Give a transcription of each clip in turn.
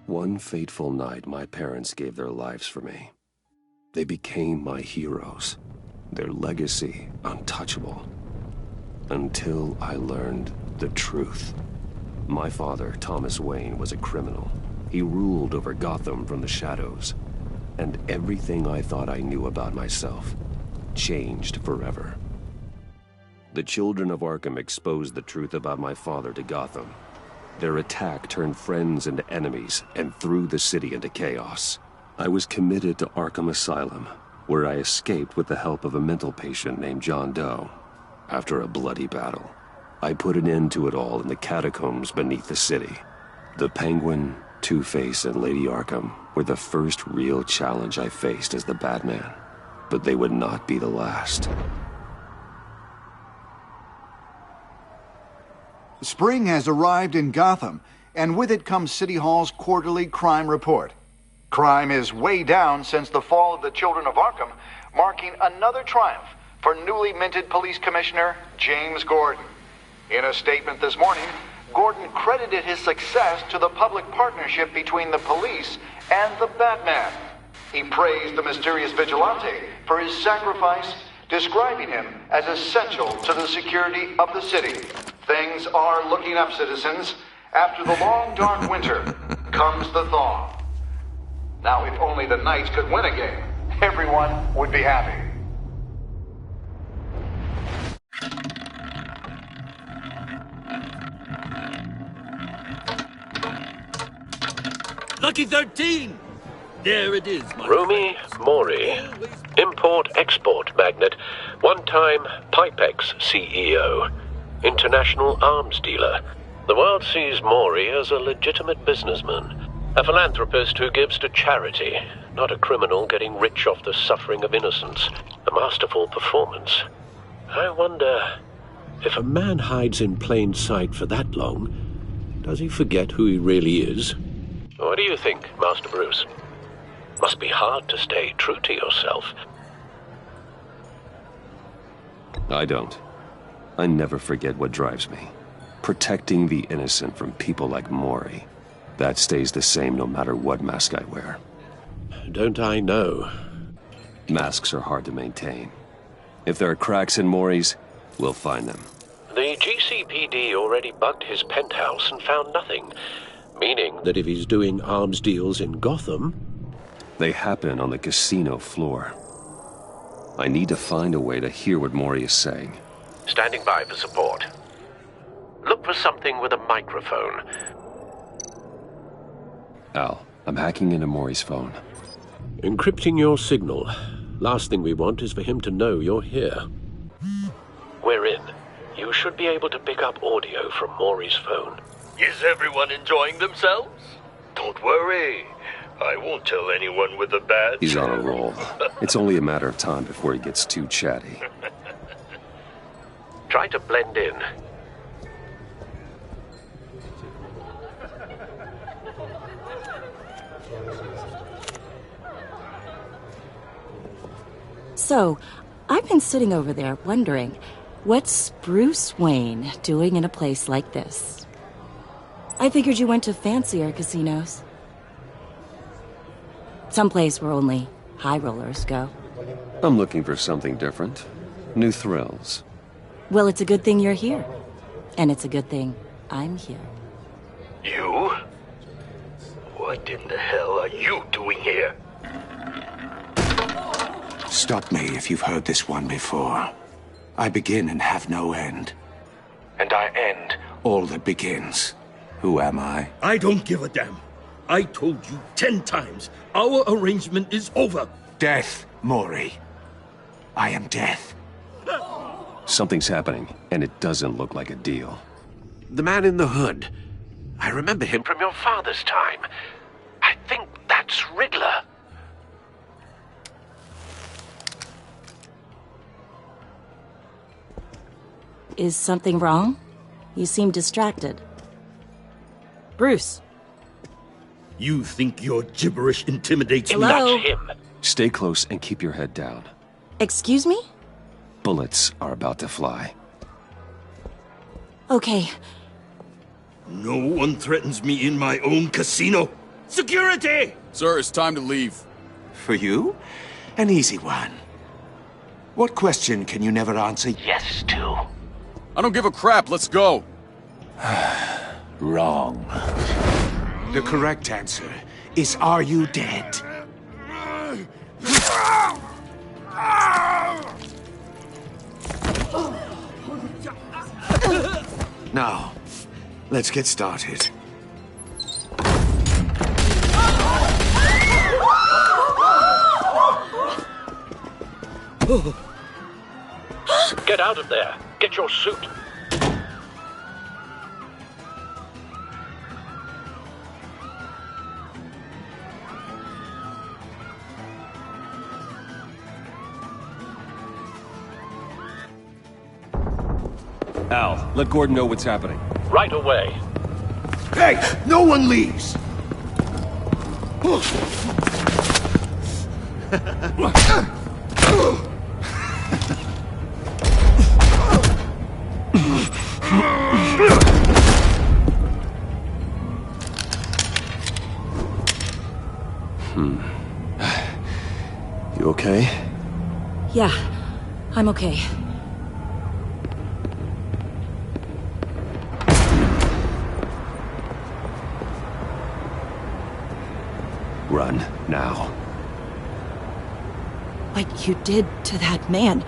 One fateful night, my parents gave their lives for me. They became my heroes, their legacy untouchable. Until I learned the truth. My father, Thomas Wayne, was a criminal. He ruled over Gotham from the shadows. And everything I thought I knew about myself changed forever. The children of Arkham exposed the truth about my father to Gotham. Their attack turned friends into enemies and threw the city into chaos. I was committed to Arkham Asylum, where I escaped with the help of a mental patient named John Doe. After a bloody battle, I put an end to it all in the catacombs beneath the city. The Penguin, Two-Face, and Lady Arkham were the first real challenge I faced as the Batman. But they would not be the last. Spring has arrived in Gotham, and with it comes City Hall's quarterly crime report. Crime is way down since the fall of the Children of Arkham, marking another triumph for newly minted Police Commissioner James Gordon. In a statement this morning, Gordon credited his success to the public partnership between the police and the Batman. He praised the mysterious vigilante for his sacrifice, describing him as essential to the security of the city. Things are looking up, citizens. After the long, dark winter comes the thaw. Now, if only the Knights could win a game, everyone would be happy. Lucky 13! There it is, my Rumi Mori, import-export magnate, one-time Pipex CEO, international arms dealer. The world sees Mori as a legitimate businessman, a philanthropist who gives to charity, not a criminal getting rich off the suffering of innocence. A masterful performance. I wonder, if a man hides in plain sight for that long, does he forget who he really is? What do you think, Master Bruce? Must be hard to stay true to yourself. I don't. I never forget what drives me. Protecting the innocent from people like Mori. That stays the same no matter what mask I wear. Don't I know? Masks are hard to maintain. If there are cracks in Mori's, we'll find them. The GCPD already bugged his penthouse and found nothing. Meaning that if he's doing arms deals in Gotham... They happen on the casino floor. I need to find a way to hear what Mori is saying. Standing by for support. Look for something with a microphone. Al, I'm hacking into Mori's phone. Encrypting your signal. Last thing we want is for him to know you're here. We're in. You should be able to pick up audio from Mori's phone. Is everyone enjoying themselves? Don't worry. I won't tell anyone with a badge. He's on a roll. It's only a matter of time before he gets too chatty. Try to blend in. So, I've been sitting over there wondering, what's Bruce Wayne doing in a place like this? I figured you went to fancier casinos. Someplace where only high rollers go. I'm looking for something different. New thrills. Well, it's a good thing you're here. And it's a good thing I'm here. You? What in the hell are you doing here? Stop me if you've heard this one before. I begin and have no end. And I end all that begins. Who am I? I don't give a damn. I told you 10 times. Our arrangement is over. Death, Mori. I am death. Something's happening, and it doesn't look like a deal. The man in the hood. I remember him from your father's time. I think that's Riddler. Is something wrong? You seem distracted. Bruce. You think your gibberish intimidates me? Hello? That's him. Stay close and keep your head down. Excuse me? Bullets are about to fly. Okay. No one threatens me in my own casino. Security! Sir, it's time to leave. For you? An easy one. What question can you never answer yes to? I don't give a crap, let's go. Wrong. The correct answer is, are you dead? Now, let's get started. Get out of there. Get your suit. Al, let Gordon know what's happening. Right away. Hey, no one leaves! You okay? Yeah, I'm okay. Run, now. What you did to that man.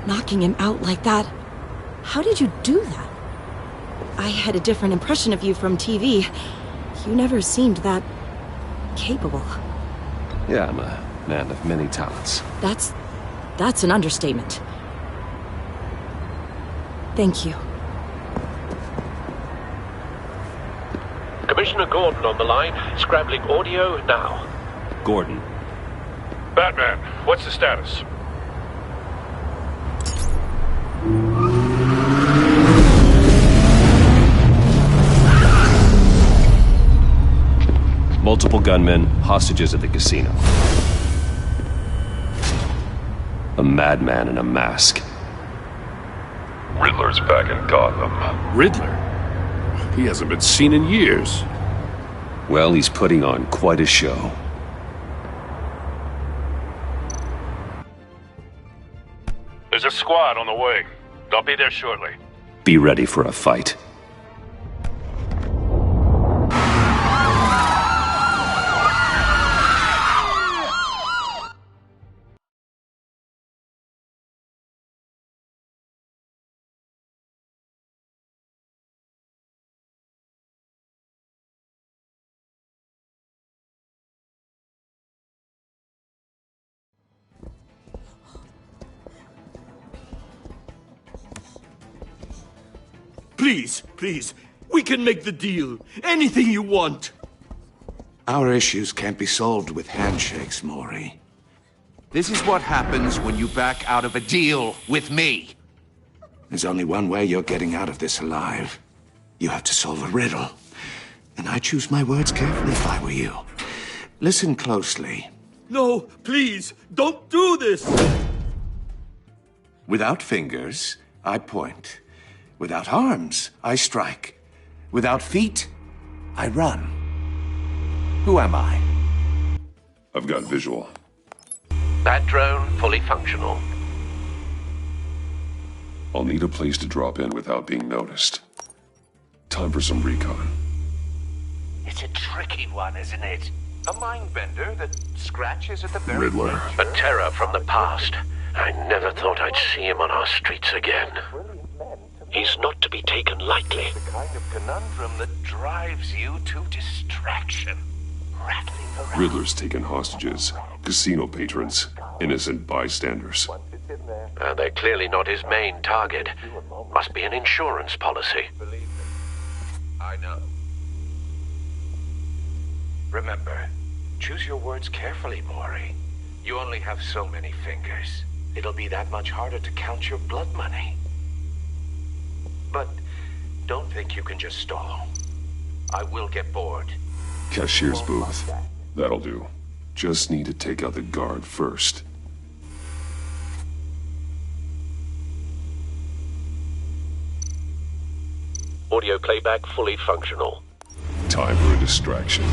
Knocking him out like that. How did you do that? I had a different impression of you from TV. You never seemed that capable. Yeah, I'm a man of many talents. That's an understatement. Thank you. Commissioner Gordon on the line, scrambling audio now. Gordon. Batman, what's the status? Multiple gunmen, hostages at the casino. A madman in a mask. Riddler's back in Gotham. Riddler? He hasn't been seen in years. Well, he's putting on quite a show. There's a squad on the way. They'll be there shortly. Be ready for a fight. Please, please, we can make the deal. Anything you want. Our issues can't be solved with handshakes, Maury. This is what happens when you back out of a deal with me. There's only one way you're getting out of this alive. You have to solve a riddle. And I choose my words carefully if I were you. Listen closely. No, please, don't do this! Without fingers, I point. Without arms, I strike. Without feet, I run. Who am I? I've got visual. That drone fully functional. I'll need a place to drop in without being noticed. Time for some recon. It's a tricky one, isn't it? A mind bender that scratches at the very Riddler. edge. A terror from the past. I never thought I'd see him on our streets again. He's not to be taken lightly. The kind of conundrum that drives you to distraction. Rattling around. Riddler's taken hostages. Casino patrons. Innocent bystanders. They're clearly not his main target. Must be an insurance policy. Believe me, I know. Remember, choose your words carefully, Maury. You only have so many fingers. It'll be that much harder to count your blood money. But don't think you can just stall. I will get bored. Cashier's booth. That'll do. Just need to take out the guard first. Audio playback fully functional. Time for a distraction.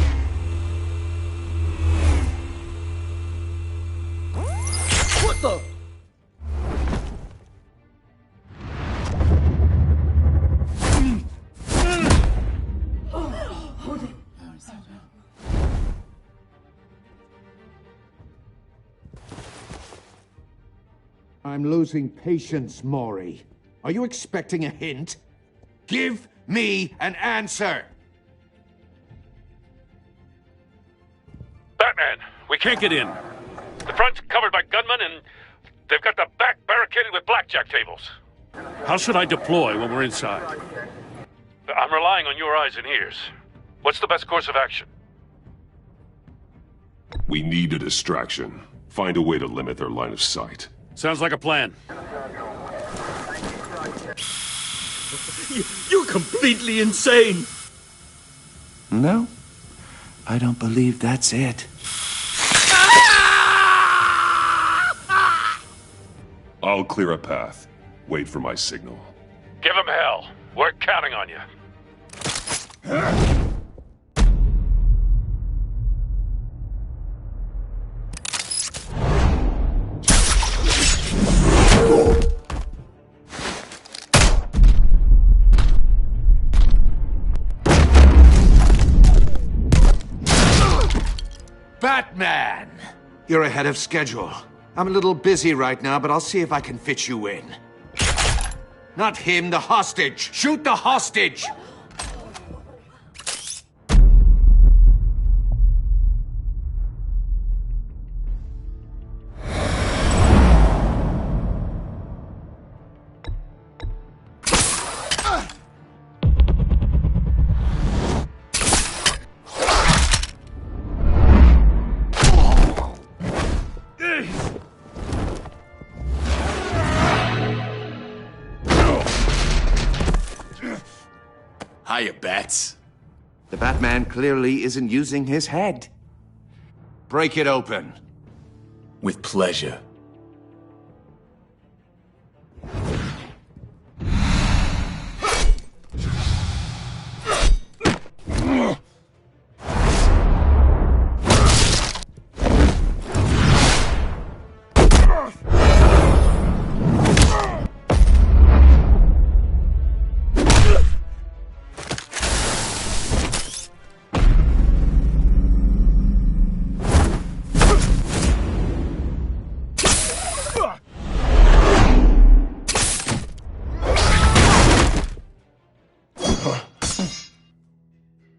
I'm losing patience, Maury. Are you expecting a hint? Give me an answer! Batman, we can't get in. The front's covered by gunmen, and they've got the back barricaded with blackjack tables. How should I deploy when we're inside? I'm relying on your eyes and ears. What's the best course of action? We need a distraction. Find a way to limit their line of sight. Sounds like a plan. You're completely insane! No, I don't believe that's it. I'll clear a path. Wait for my signal. Give them hell. We're counting on you. Batman! You're ahead of schedule. I'm a little busy right now, but I'll see if I can fit you in. Not him, the hostage! Shoot the hostage! Hiya, Bats. The Batman clearly isn't using his head. Break it open. With pleasure.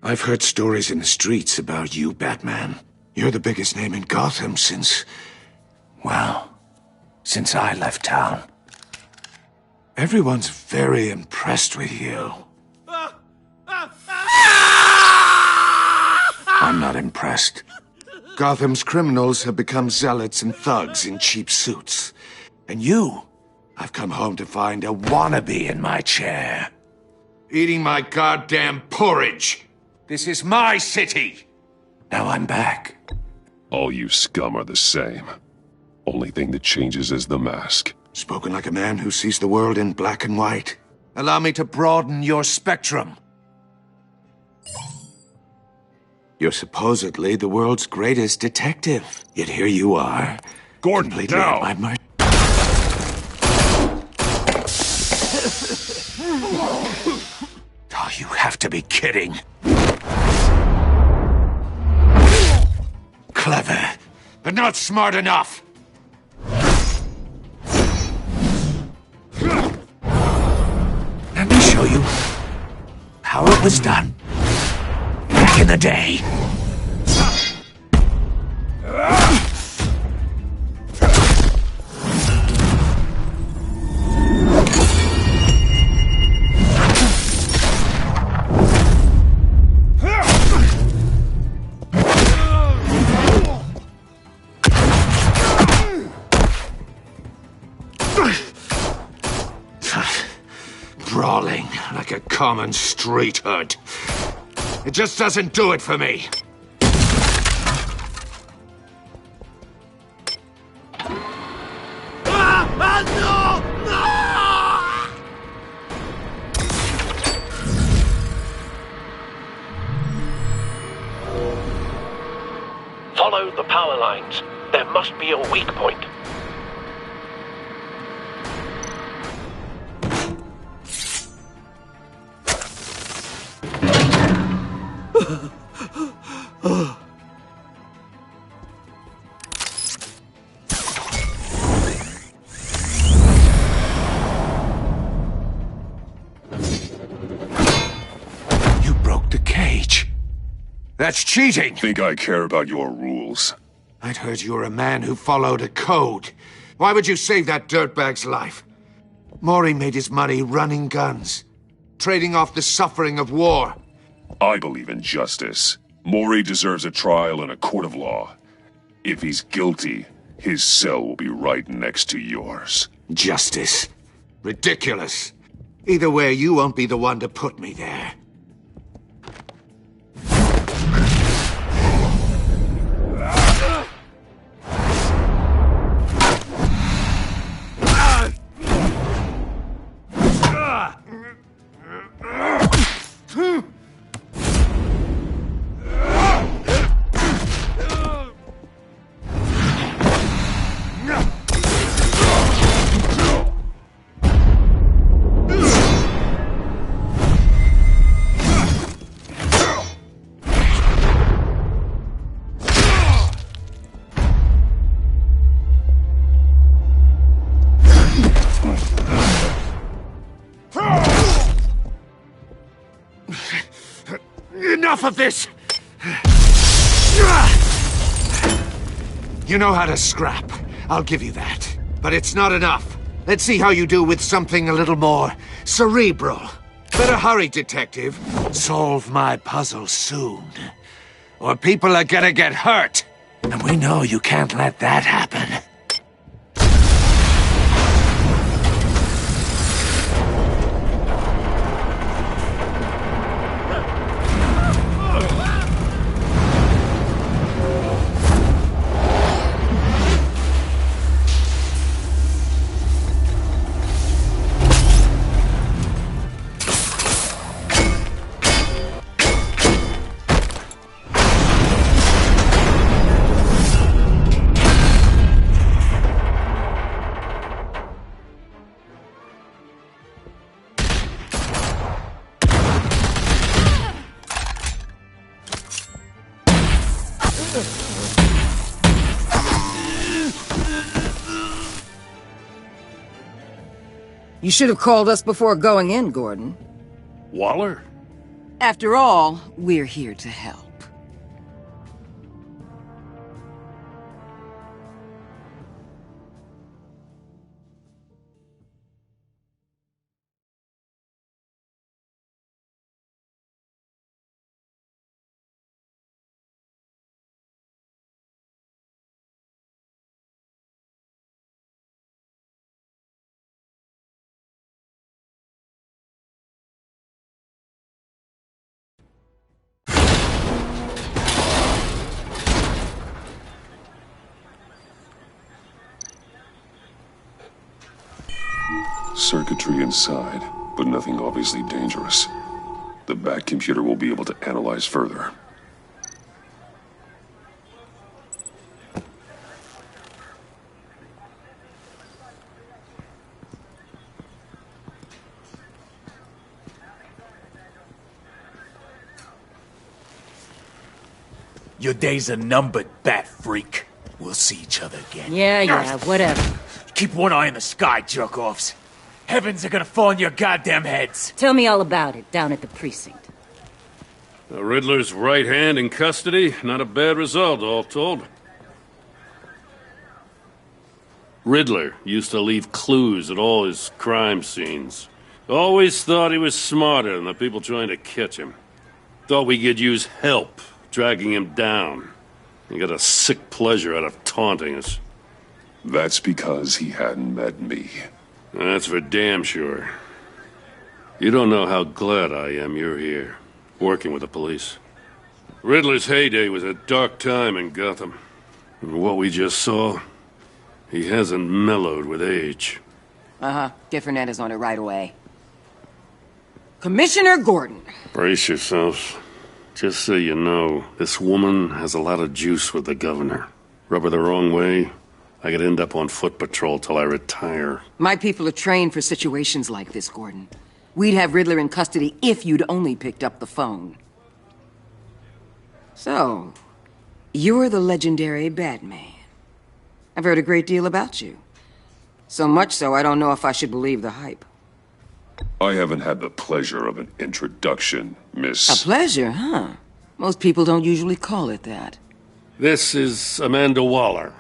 I've heard stories in the streets about you, Batman. You're the biggest name in Gotham since I left town. Everyone's very impressed with you. I'm not impressed. Gotham's criminals have become zealots and thugs in cheap suits. And you, I've come home to find a wannabe in my chair. Eating my goddamn porridge. This is my city! Now I'm back. All you scum are the same. Only thing that changes is the mask. Spoken like a man who sees the world in black and white. Allow me to broaden your spectrum. You're supposedly the world's greatest detective. Yet here you are. Gordon, completely now! at my mercy. Oh, you have to be kidding. Clever, but not smart enough. Let me show you how it was done back in the day. Brawling like a common street hood. It just doesn't do it for me. Follow the power lines. There must be a weak point. You broke the cage. That's cheating! Think I care about your rules? I'd heard you were a man who followed a code. Why would you save that dirtbag's life? Maury made his money running guns, trading off the suffering of war. I believe in justice. Maury deserves a trial in a court of law. If he's guilty, his cell will be right next to yours. Justice. Ridiculous. Either way, you won't be the one to put me there. Enough of this! You know how to scrap. I'll give you that. But it's not enough. Let's see how you do with something a little more cerebral. Better hurry, detective. Solve my puzzle soon. Or people are gonna get hurt. And we know you can't let that happen. You should have called us before going in, Gordon. Waller? After all, we're here to help. Circuitry inside, but nothing obviously dangerous. The back computer will be able to analyze further. Your days are numbered, bat freak. We'll see each other again. Yeah, whatever. Keep one eye in the sky, jerk-offs. Heavens are gonna fall on your goddamn heads. Tell me all about it down at the precinct. The Riddler's right hand in custody. Not a bad result, all told. Riddler used to leave clues at all his crime scenes. Always thought he was smarter than the people trying to catch him. Thought we could use help dragging him down. He got a sick pleasure out of taunting us. That's because he hadn't met me. That's for damn sure. You don't know how glad I am you're here, working with the police. Riddler's heyday was a dark time in Gotham. And what we just saw, he hasn't mellowed with age. Get Fernandez on it right away. Commissioner Gordon. Brace yourselves. Just so you know, this woman has a lot of juice with the governor. Rub her the wrong way, I could end up on foot patrol till I retire. My people are trained for situations like this, Gordon. We'd have Riddler in custody if you'd only picked up the phone. So, you're the legendary Batman. I've heard a great deal about you. So much so, I don't know if I should believe the hype. I haven't had the pleasure of an introduction, Miss... A pleasure, huh? Most people don't usually call it that. This is Amanda Waller,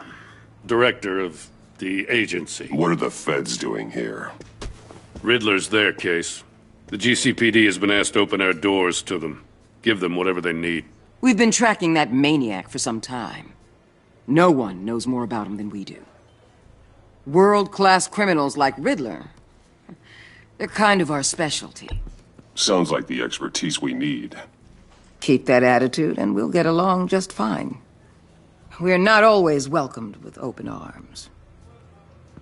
director of the agency. What are the feds doing here? Riddler's their case. The GCPD has been asked to open our doors to them. Give them whatever they need. We've been tracking that maniac for some time. No one knows more about him than we do. World-class criminals like Riddler. They're kind of our specialty. Sounds like the expertise we need. Keep that attitude and we'll get along just fine. We're not always welcomed with open arms.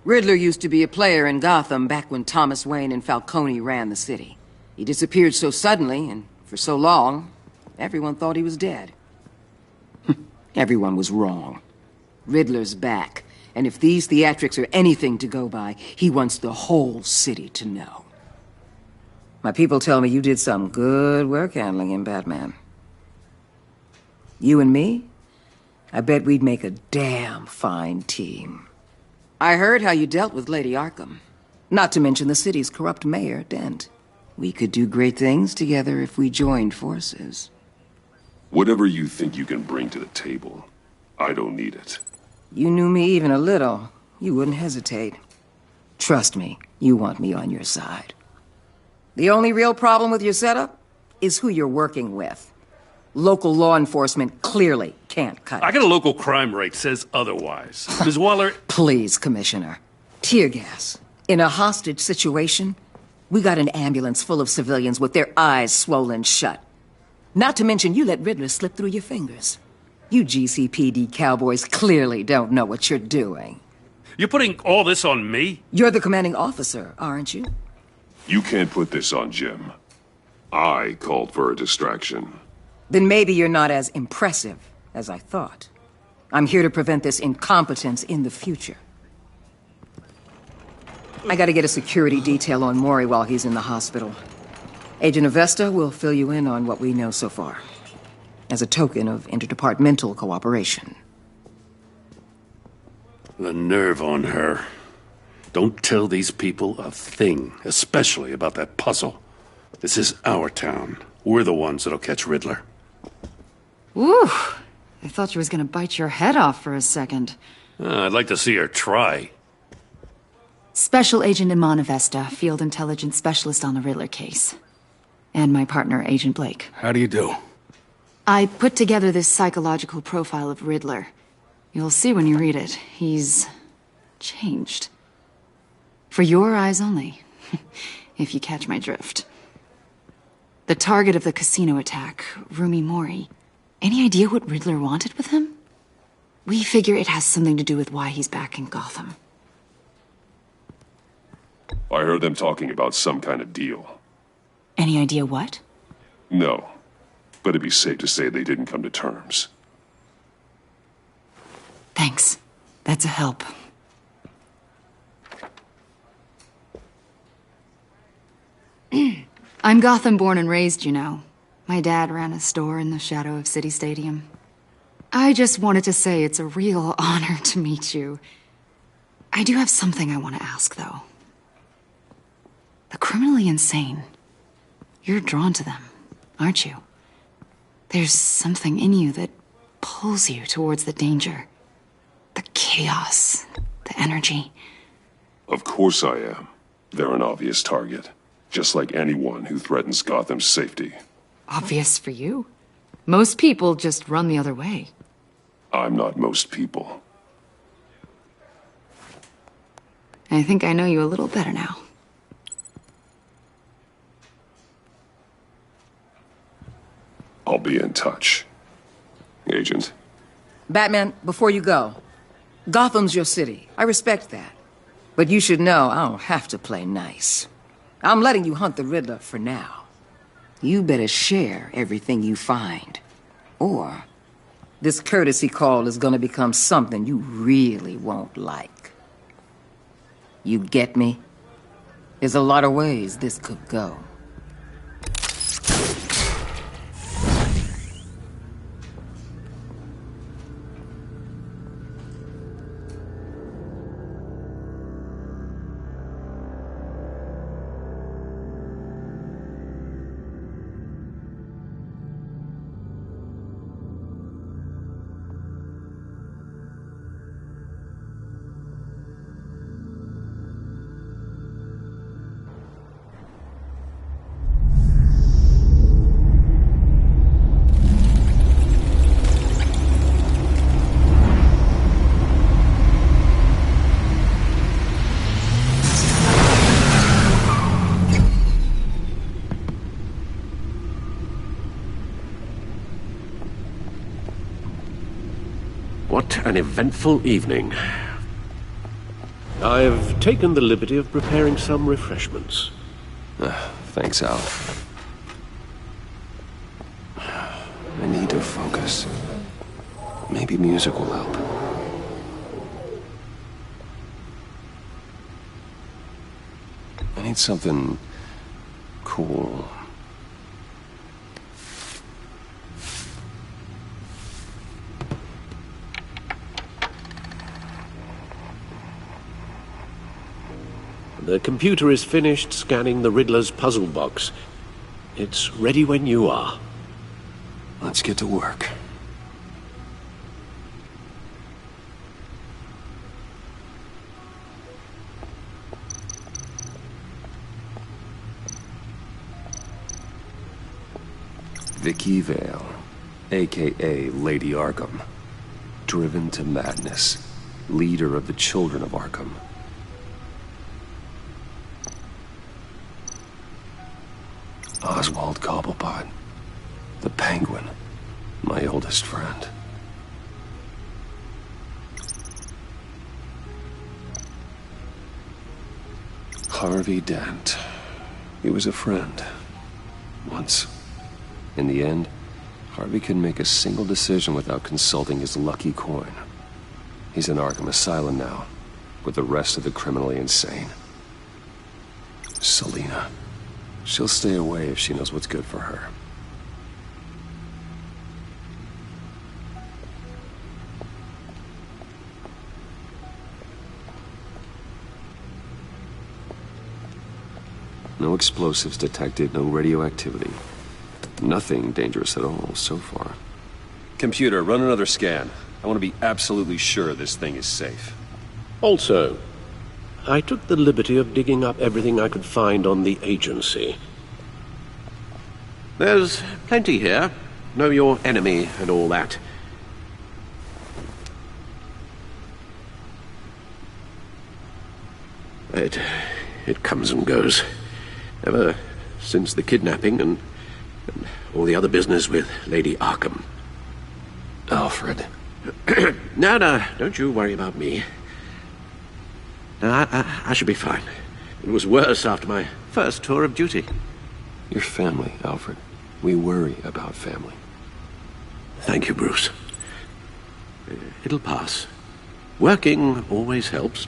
Riddler used to be a player in Gotham back when Thomas Wayne and Falcone ran the city. He disappeared so suddenly and for so long, everyone thought he was dead. Everyone was wrong. Riddler's back, and if these theatrics are anything to go by, he wants the whole city to know. My people tell me you did some good work handling him, Batman. You and me? I bet we'd make a damn fine team. I heard how you dealt with Lady Arkham. Not to mention the city's corrupt mayor, Dent. We could do great things together if we joined forces. Whatever you think you can bring to the table, I don't need it. You knew me even a little, you wouldn't hesitate. Trust me, you want me on your side. The only real problem with your setup is who you're working with. Local law enforcement clearly can't cut it. I got a local crime rate says otherwise. Ms. Waller... Please, Commissioner. Tear gas. In a hostage situation, we got an ambulance full of civilians with their eyes swollen shut. Not to mention you let Riddler slip through your fingers. You GCPD cowboys clearly don't know what you're doing. You're putting all this on me? You're the commanding officer, aren't you? You can't put this on Jim. I called for a distraction. Then maybe you're not as impressive as I thought. I'm here to prevent this incompetence in the future. I gotta get a security detail on Maury while he's in the hospital. Agent Avesta will fill you in on what we know so far, as a token of interdepartmental cooperation. The nerve on her. Don't tell these people a thing, especially about that puzzle. This is our town. We're the ones that'll catch Riddler. Ooh, I thought she was gonna bite your head off for a second. I'd like to see her try. Special Agent Iman Avesta, Field Intelligence Specialist on the Riddler case. And my partner, Agent Blake. How do you do? I put together this psychological profile of Riddler. You'll see when you read it. He's changed. For your eyes only, if you catch my drift. The target of the casino attack, Rumi Mori. Any idea what Riddler wanted with him? We figure it has something to do with why he's back in Gotham. I heard them talking about some kind of deal. Any idea what? No, but it'd be safe to say they didn't come to terms. Thanks. That's a help. I'm Gotham born and raised, you know. My dad ran a store in the shadow of City Stadium. I just wanted to say it's a real honor to meet you. I do have something I want to ask, though. The criminally insane. You're drawn to them, aren't you? There's something in you that pulls you towards the danger. The chaos, the energy. Of course I am. They're an obvious target. Just like anyone who threatens Gotham's safety. Obvious for you. Most people just run the other way. I'm not most people. I think I know you a little better now. I'll be in touch. Agent. Batman, before you go, Gotham's your city. I respect that. But you should know I don't have to play nice. I'm letting you hunt the Riddler for now. You better share everything you find. Or this courtesy call is gonna become something you really won't like. You get me? There's a lot of ways this could go. What an eventful evening. I've taken the liberty of preparing some refreshments. Thanks, Al. I need to focus. Maybe music will help. I need something cool. The computer is finished scanning the Riddler's puzzle box. It's ready when you are. Let's get to work. Vicky Vale, a.k.a. Lady Arkham. Driven to madness. Leader of the Children of Arkham. Oswald Cobblepot. The Penguin. My oldest friend. Harvey Dent. He was a friend. Once. In the end, Harvey couldn't make a single decision without consulting his lucky coin. He's in Arkham Asylum now, with the rest of the criminally insane. Selina. She'll stay away if she knows what's good for her. No explosives detected, no radioactivity. Nothing dangerous at all so far. Computer, run another scan. I want to be absolutely sure this thing is safe. Also, I took the liberty of digging up everything I could find on the agency. There's plenty here. Know your enemy and all that. It comes and goes. Ever since the kidnapping and all the other business with Lady Arkham. Alfred. No, don't you worry about me. No, I should be fine. It was worse after my first tour of duty. Your family, Alfred. We worry about family. Thank you, Bruce. It'll pass. Working always helps.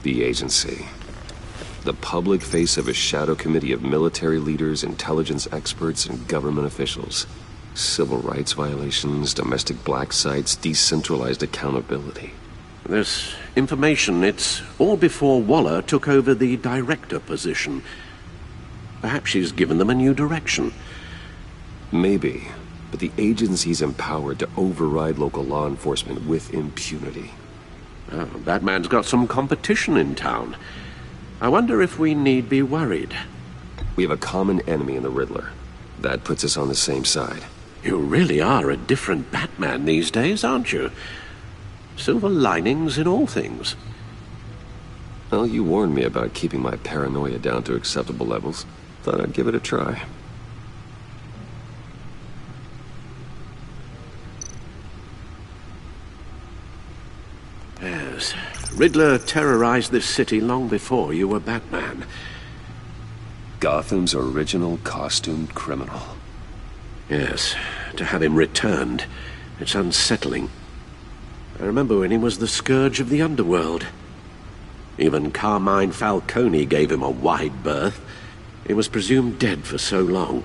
The agency. The public face of a shadow committee of military leaders, intelligence experts, and government officials. Civil rights violations, domestic black sites, decentralized accountability. This information, it's all before Waller took over the director position. Perhaps she's given them a new direction. Maybe, but the agency's empowered to override local law enforcement with impunity. Oh, Batman's got some competition in town. I wonder if we need be worried. We have a common enemy in the Riddler. That puts us on the same side. You really are a different Batman these days, aren't you? Silver linings in all things. Well, you warned me about keeping my paranoia down to acceptable levels. Thought I'd give it a try. Yes. Riddler terrorized this city long before you were Batman. Gotham's original costumed criminal. Yes. To have him returned, it's unsettling. I remember when he was the scourge of the underworld. Even Carmine Falcone gave him a wide berth. He was presumed dead for so long.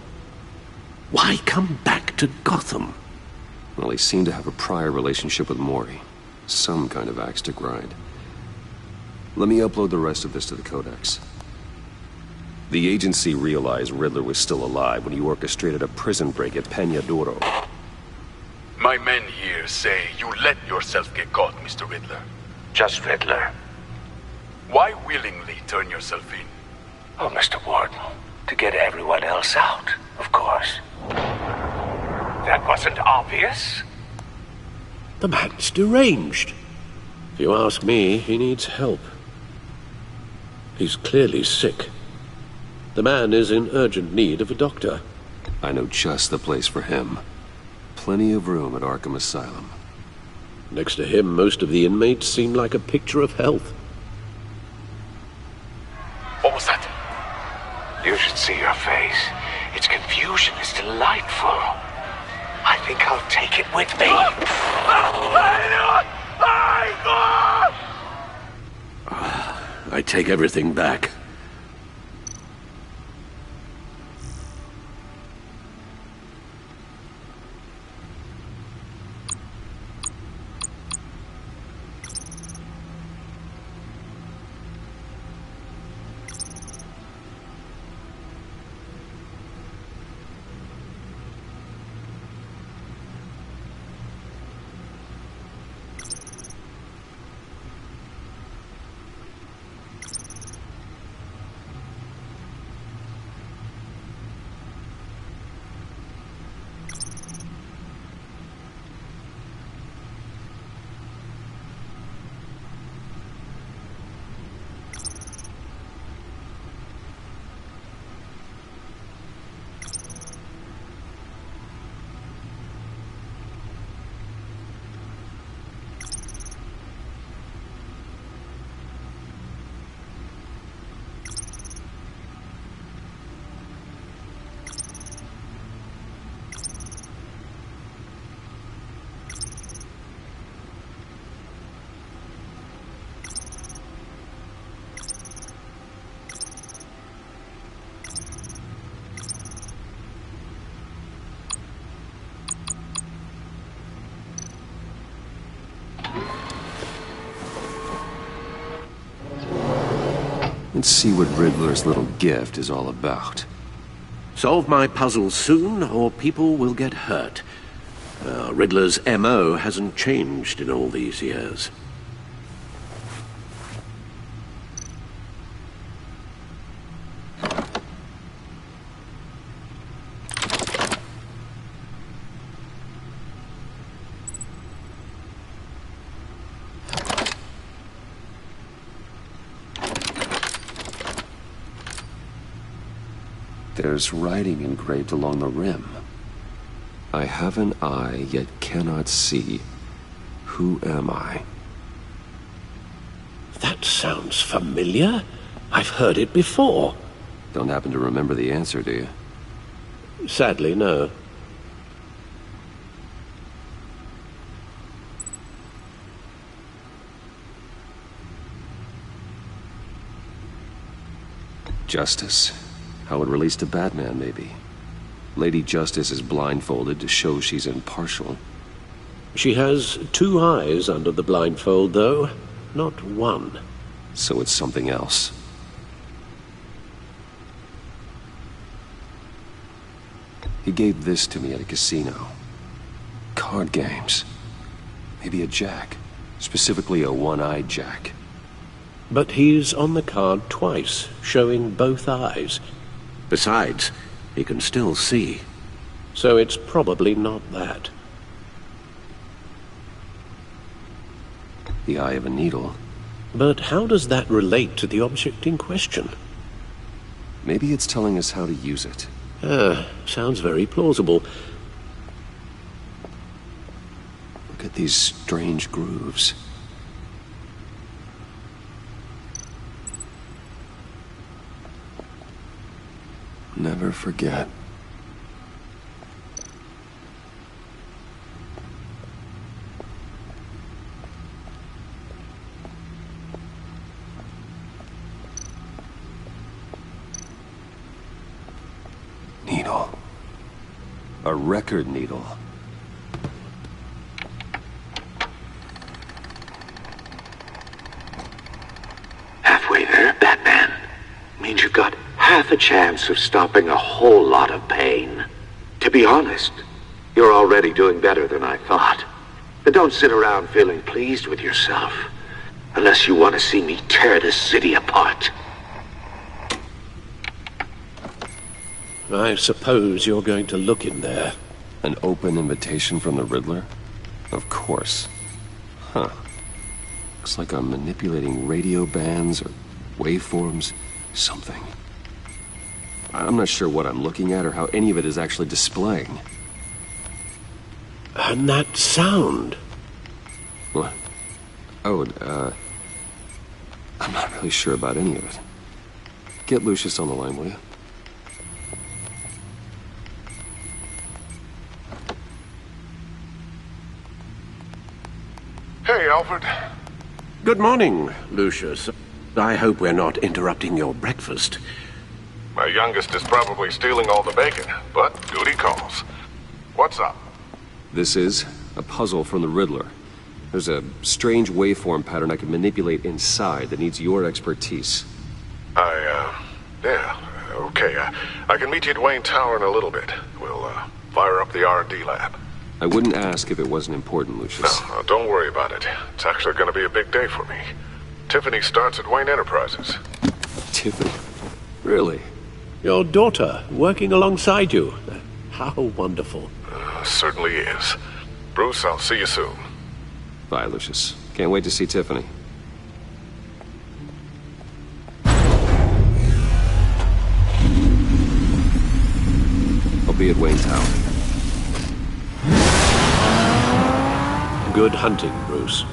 Why come back to Gotham? Well, he seemed to have a prior relationship with Mori. Some kind of axe to grind. Let me upload the rest of this to the Codex. The agency realized Riddler was still alive when he orchestrated a prison break at Peña Duro. My men here say you let yourself get caught, Mr. Riddler. Just Riddler. Why willingly turn yourself in? Oh, Mr. Warden, to get everyone else out, of course. That wasn't obvious. The man's deranged. If you ask me, he needs help. He's clearly sick. The man is in urgent need of a doctor. I know just the place for him. Plenty of room at Arkham Asylum. Next to him, most of the inmates seem like a picture of health. What was that? You should see your face. Its confusion is delightful. I think I'll take it with me. I take everything back. Let's see what Riddler's little gift is all about. Solve my puzzle soon, or people will get hurt. Riddler's M.O. hasn't changed in all these years. There's writing engraved along the rim. I have an eye, yet cannot see. Who am I? That sounds familiar. I've heard it before. Don't happen to remember the answer, do you? Sadly, no. Justice. How it relates to Batman, maybe. Lady Justice is blindfolded to show she's impartial. She has two eyes under the blindfold, though, not one. So it's something else. He gave this to me at a casino. Card games. Maybe a jack. Specifically a one-eyed jack. But he's on the card twice, showing both eyes. Besides, he can still see. So it's probably not that. The eye of a needle. But how does that relate to the object in question? Maybe it's telling us how to use it. Sounds very plausible. Look at these strange grooves. Never forget. Needle. A record needle. Halfway there, Batman. Means you've got half a chance of stopping a whole lot of pain. To be honest, you're already doing better than I thought. But don't sit around feeling pleased with yourself. Unless you want to see me tear this city apart. I suppose you're going to look in there. An open invitation from the Riddler? Of course. Huh. Looks like I'm manipulating radio bands or waveforms. Something. I'm not sure what I'm looking at or how any of it is actually displaying. And that sound? What? Oh, I'm not really sure about any of it. Get Lucius on the line, will you? Hey, Alfred. Good morning, Lucius. I hope we're not interrupting your breakfast. My youngest is probably stealing all the bacon, but duty calls. What's up? This is a puzzle from the Riddler. There's a strange waveform pattern I can manipulate inside that needs your expertise. Yeah, okay. I can meet you at Wayne Tower in a little bit. We'll, fire up the R&D lab. I wouldn't ask if it wasn't important, Lucius. No, don't worry about it. It's actually gonna be a big day for me. Tiffany starts at Wayne Enterprises. Tiffany? Really? Your daughter, working alongside you. How wonderful. Certainly is. Bruce, I'll see you soon. Bye, Lucius. Can't wait to see Tiffany. I'll be at Wayne Tower. Good hunting, Bruce.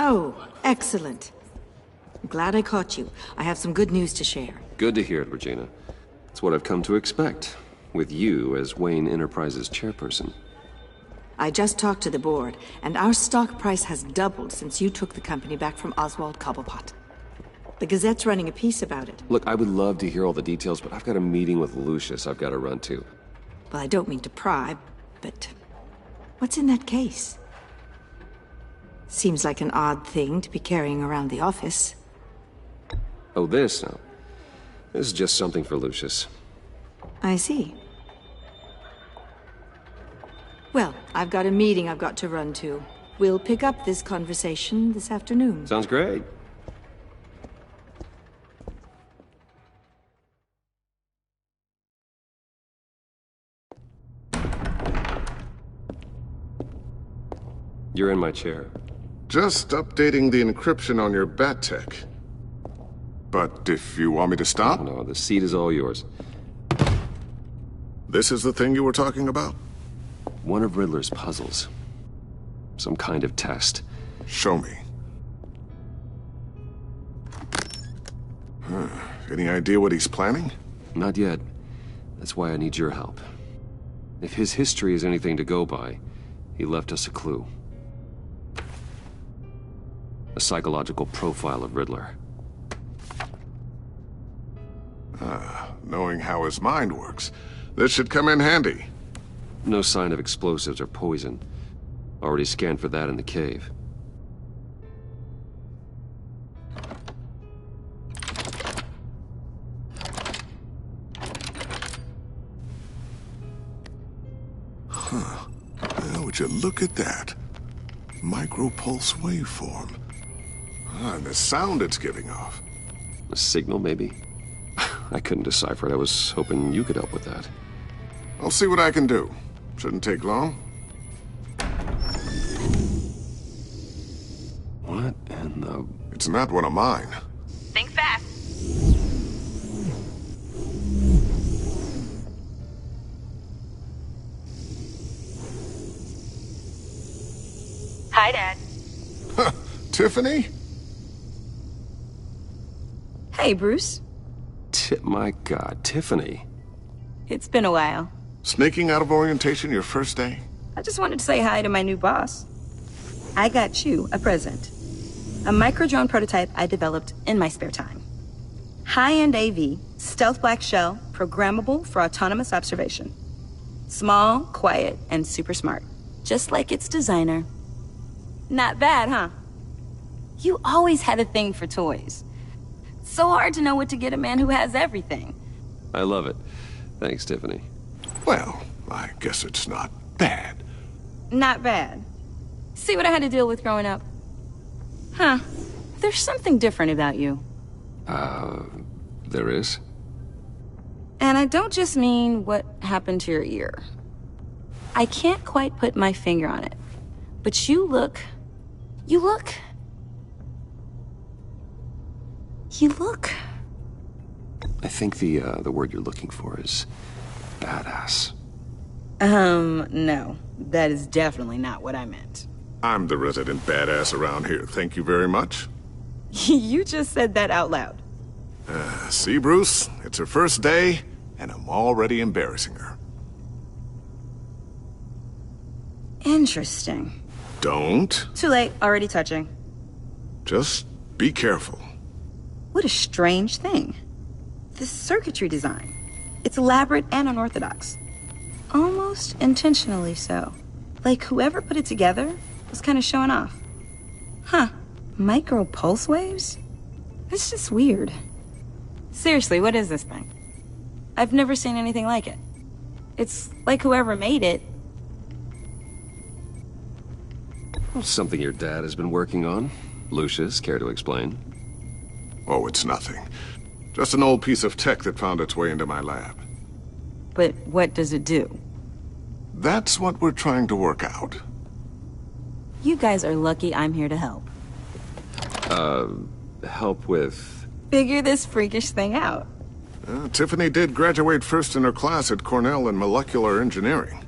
Oh, excellent. I'm glad I caught you. I have some good news to share. Good to hear it, Regina. It's what I've come to expect, with you as Wayne Enterprises chairperson. I just talked to the board, and our stock price has doubled since you took the company back from Oswald Cobblepot. The Gazette's running a piece about it. Look, I would love to hear all the details, but I've got a meeting with Lucius I've got to run to. Well, I don't mean to pry, but what's in that case? Seems like an odd thing to be carrying around the office. Oh, this? No. This is just something for Lucius. I see. Well, I've got a meeting I've got to run to. We'll pick up this conversation this afternoon. Sounds great. You're in my chair. Just updating the encryption on your bat tech. But if you want me to stop? No, the seat is all yours. This is the thing you were talking about? One of Riddler's puzzles. Some kind of test. Show me. Any idea what he's planning? Not yet. That's why I need your help. If his history is anything to go by, he left us a clue. A psychological profile of Riddler. Knowing how his mind works, this should come in handy. No sign of explosives or poison. Already scanned for that in the cave. Well, would you look at that? Micropulse waveform. And the sound it's giving off. A signal, maybe? I couldn't decipher it. I was hoping you could help with that. I'll see what I can do. Shouldn't take long. What in the... It's not one of mine. Think fast. Hi, Dad. Tiffany? Hey, Bruce. My God, Tiffany. It's been a while. Sneaking out of orientation your first day? I just wanted to say hi to my new boss. I got you a present. A micro-drone prototype I developed in my spare time. High-end AV, stealth black shell, programmable for autonomous observation. Small, quiet, and super smart. Just like its designer. Not bad, huh? You always had a thing for toys. So hard to know what to get a man who has everything. I love it. Thanks, Tiffany. Well, I guess it's not bad. Not bad. See what I had to deal with growing up? Huh. There's something different about you. There is? And I don't just mean what happened to your ear. I can't quite put my finger on it. But you look... I think the word you're looking for is badass. No. That is definitely not what I meant. I'm the resident badass around here. Thank you very much. You just said that out loud. See, Bruce? It's her first day, and I'm already embarrassing her. Interesting. Don't. Too late. Already touching. Just be careful. What a strange thing. This circuitry design. It's elaborate and unorthodox. Almost intentionally so. Like whoever put it together was kind of showing off. Huh. Micro pulse waves? That's just weird. Seriously, what is this thing? I've never seen anything like it. It's like whoever made it... Something your dad has been working on. Lucius, care to explain? Oh, it's nothing. Just an old piece of tech that found its way into my lab. But what does it do? That's what we're trying to work out. You guys are lucky I'm here to help. Help with... Figure this freakish thing out. Tiffany did graduate first in her class at Cornell in molecular engineering.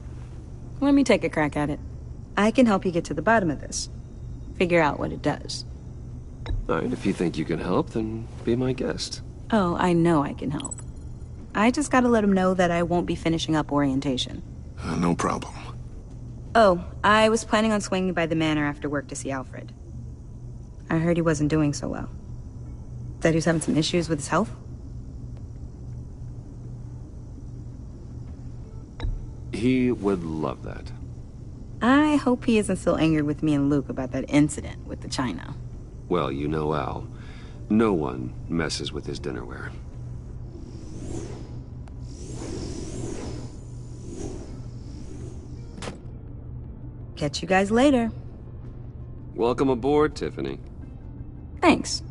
Let me take a crack at it. I can help you get to the bottom of this. Figure out what it does. All right, if you think you can help, then be my guest. Oh, I know I can help. I just gotta let him know that I won't be finishing up orientation. No problem. Oh, I was planning on swinging by the manor after work to see Alfred. I heard he wasn't doing so well. That he was having some issues with his health? He would love that. I hope he isn't still angered with me and Luke about that incident with the china. Well, you know Al. No one messes with his dinnerware. Catch you guys later. Welcome aboard, Tiffany. Thanks,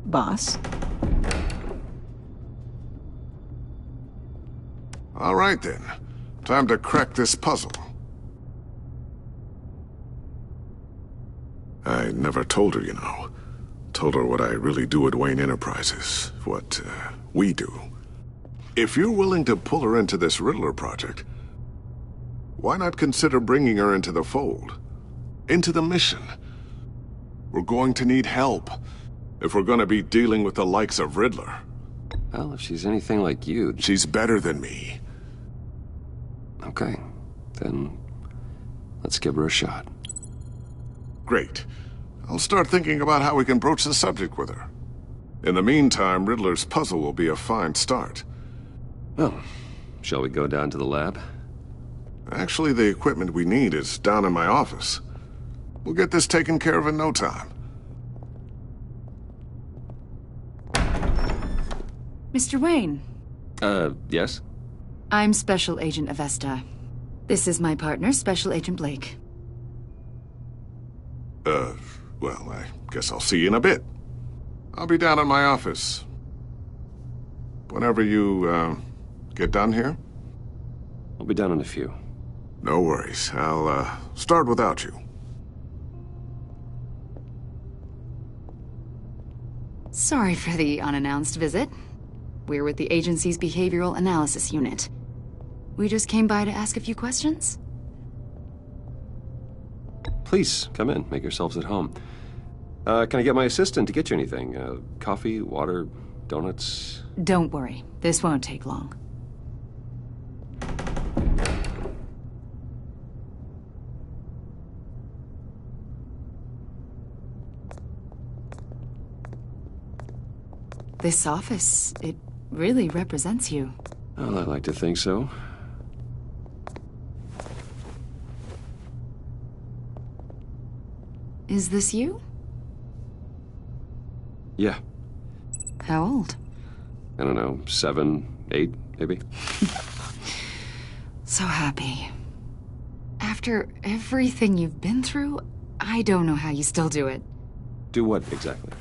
boss. All right, then. Time to crack this puzzle. I never told her, you know. Told her what I really do at Wayne Enterprises. What, we do. If you're willing to pull her into this Riddler project, why not consider bringing her into the fold? Into the mission? We're going to need help if we're going to be dealing with the likes of Riddler. Well, if she's anything like you... She's better than me. Okay, then let's give her a shot. Great. I'll start thinking about how we can broach the subject with her. In the meantime, Riddler's puzzle will be a fine start. Well, shall we go down to the lab? Actually, the equipment we need is down in my office. We'll get this taken care of in no time. Mr. Wayne. Yes? I'm Special Agent Avesta. This is my partner, Special Agent Blake. Well, I guess I'll see you in a bit. I'll be down in my office. Whenever you, get done here? I'll be down in a few. No worries. I'll, start without you. Sorry for the unannounced visit. We're with the agency's Behavioral Analysis Unit. We just came by to ask a few questions. Please, come in. Make yourselves at home. Can I get my assistant to get you anything? Coffee, water, donuts? Don't worry. This won't take long. This office, it really represents you. Well, I like to think so. Is this you? Yeah. How old? I don't know, 7, 8, maybe? So happy. After everything you've been through, I don't know how you still do it. Do what, exactly?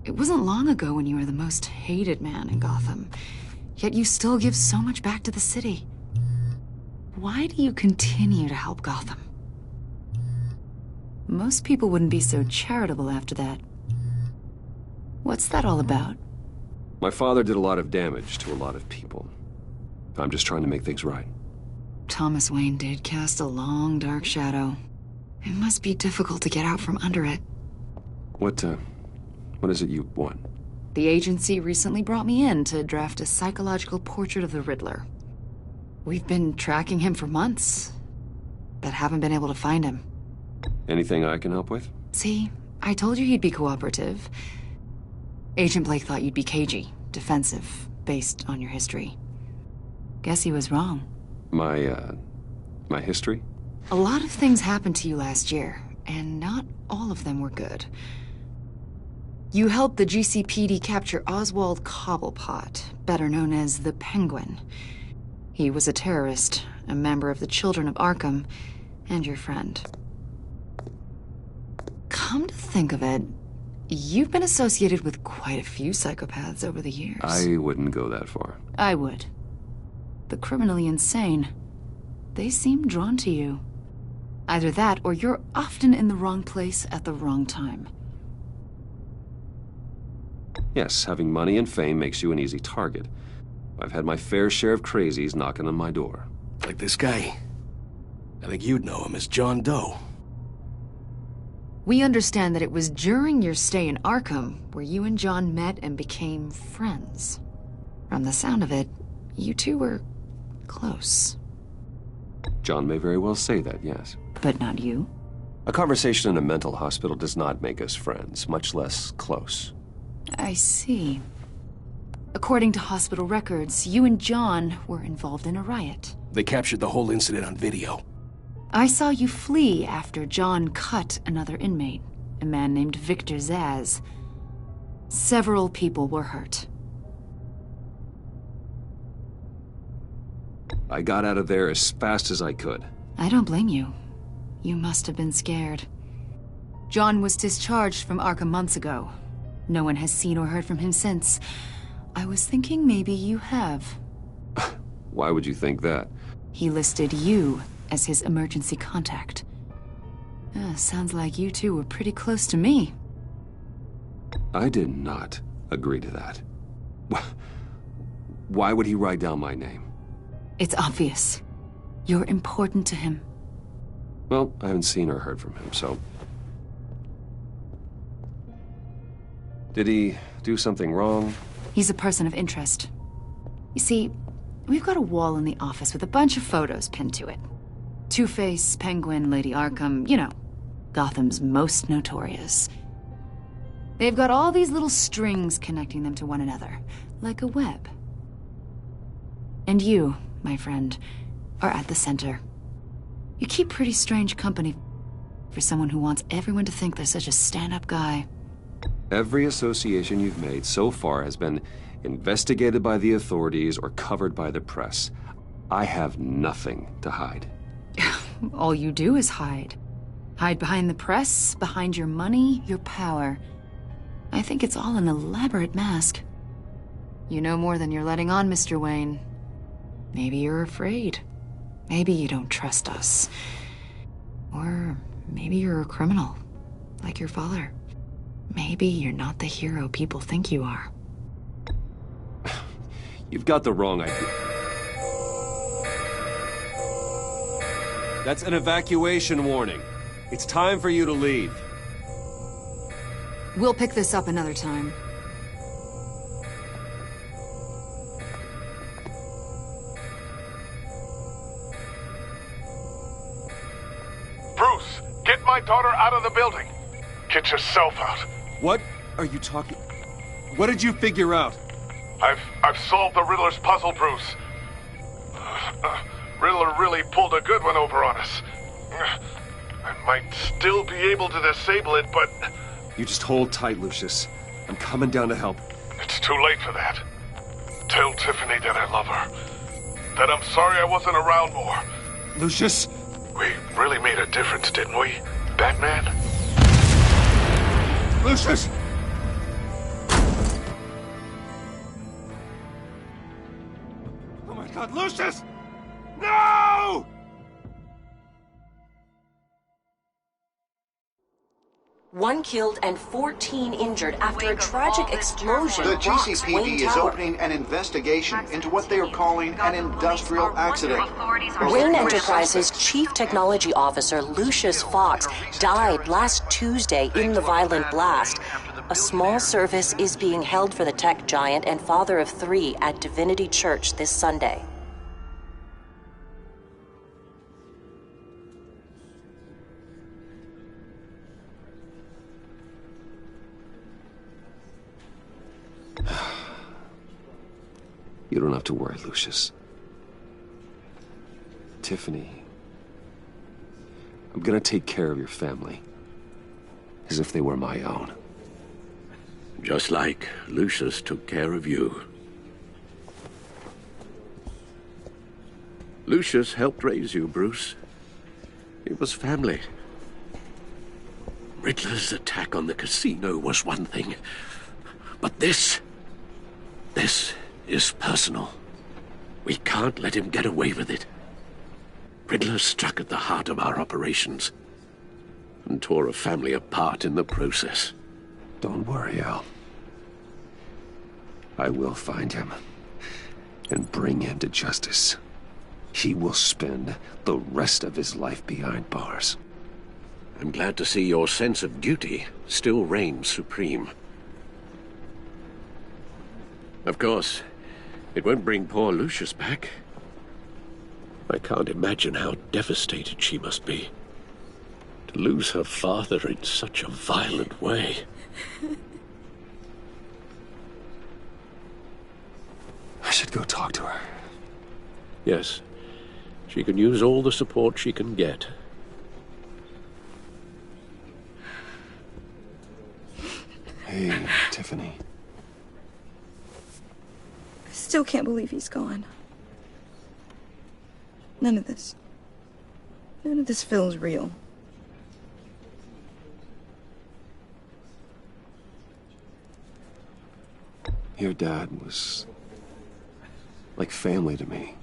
It wasn't long ago when you were the most hated man in Gotham, yet you still give so much back to the city. Why do you continue to help Gotham? Most people wouldn't be so charitable after that. What's that all about? My father did a lot of damage to a lot of people. I'm just trying to make things right. Thomas Wayne did cast a long, dark shadow. It must be difficult to get out from under it. What is it you want? The agency recently brought me in to draft a psychological portrait of the Riddler. We've been tracking him for months, but haven't been able to find him. Anything I can help with? See, I told you he'd be cooperative. Agent Blake thought you'd be cagey, defensive, based on your history. Guess he was wrong. My history? A lot of things happened to you last year, and not all of them were good. You helped the GCPD capture Oswald Cobblepot, better known as the Penguin. He was a terrorist, a member of the Children of Arkham, and your friend. Come to think of it, you've been associated with quite a few psychopaths over the years. I wouldn't go that far. I would. The criminally insane. They seem drawn to you. Either that, or you're often in the wrong place at the wrong time. Yes, having money and fame makes you an easy target. I've had my fair share of crazies knocking on my door. Like this guy. I think you'd know him as John Doe. We understand that it was during your stay in Arkham where you and John met and became friends. From the sound of it, you two were close. John may very well say that, yes. But not you? A conversation in a mental hospital does not make us friends, much less close. I see. According to hospital records, you and John were involved in a riot. They captured the whole incident on video. I saw you flee after John cut another inmate, a man named Victor Zsasz. Several people were hurt. I got out of there as fast as I could. I don't blame you. You must have been scared. John was discharged from Arkham months ago. No one has seen or heard from him since. I was thinking maybe you have. Why would you think that? He listed you as his emergency contact. Sounds like you two were pretty close to me. I did not agree to that. Why would he write down my name? It's obvious. You're important to him. Well, I haven't seen or heard from him, so... Did he do something wrong? He's a person of interest. You see, we've got a wall in the office with a bunch of photos pinned to it. Two-Face, Penguin, Lady Arkham, you know, Gotham's most notorious. They've got all these little strings connecting them to one another, like a web. And you, my friend, are at the center. You keep pretty strange company for someone who wants everyone to think they're such a stand-up guy. Every association you've made so far has been investigated by the authorities or covered by the press. I have nothing to hide. All you do is hide. Hide behind the press, behind your money, your power. I think it's all an elaborate mask. You know more than you're letting on, Mr. Wayne. Maybe you're afraid. Maybe you don't trust us. Or maybe you're a criminal, like your father. Maybe you're not the hero people think you are. You've got the wrong idea. That's an evacuation warning. It's time for you to leave. We'll pick this up another time. Bruce, get my daughter out of the building. Get yourself out. What are you talking... What did you figure out? I've solved the Riddler's puzzle, Bruce. Riddler really pulled a good one over on us. I might still be able to disable it, but... You just hold tight, Lucius. I'm coming down to help. It's too late for that. Tell Tiffany that I love her. That I'm sorry I wasn't around more. Lucius? We really made a difference, didn't we, Batman? Lucius! Oh my God, Lucius! No! One killed and 14 injured after a tragic explosion. The rocks GCPD Wayne is Tower. opening an investigation into what they are calling an industrial accident. Wayne Enterprises' Chief Technology Officer Lucius Fox died last Tuesday in the violent blast. A small service is being held for the tech giant and father of 3 at Divinity Church this Sunday. You don't have to worry, Lucius. Tiffany, I'm gonna take care of your family. As if they were my own. Just like Lucius took care of you. Lucius helped raise you, Bruce. It was family. Riddler's attack on the casino was one thing. But this is personal. We can't let him get away with it. Riddler struck at the heart of our operations and tore a family apart in the process. Don't worry, Al. I will find him and bring him to justice. He will spend the rest of his life behind bars. I'm glad to see your sense of duty still reigns supreme. Of course, it won't bring poor Lucius back. I can't imagine how devastated she must be. To lose her father in such a violent way. I should go talk to her. Yes, she can use all the support she can get. Hey, Tiffany. I still can't believe he's gone. None of this feels real. Your dad was like family to me.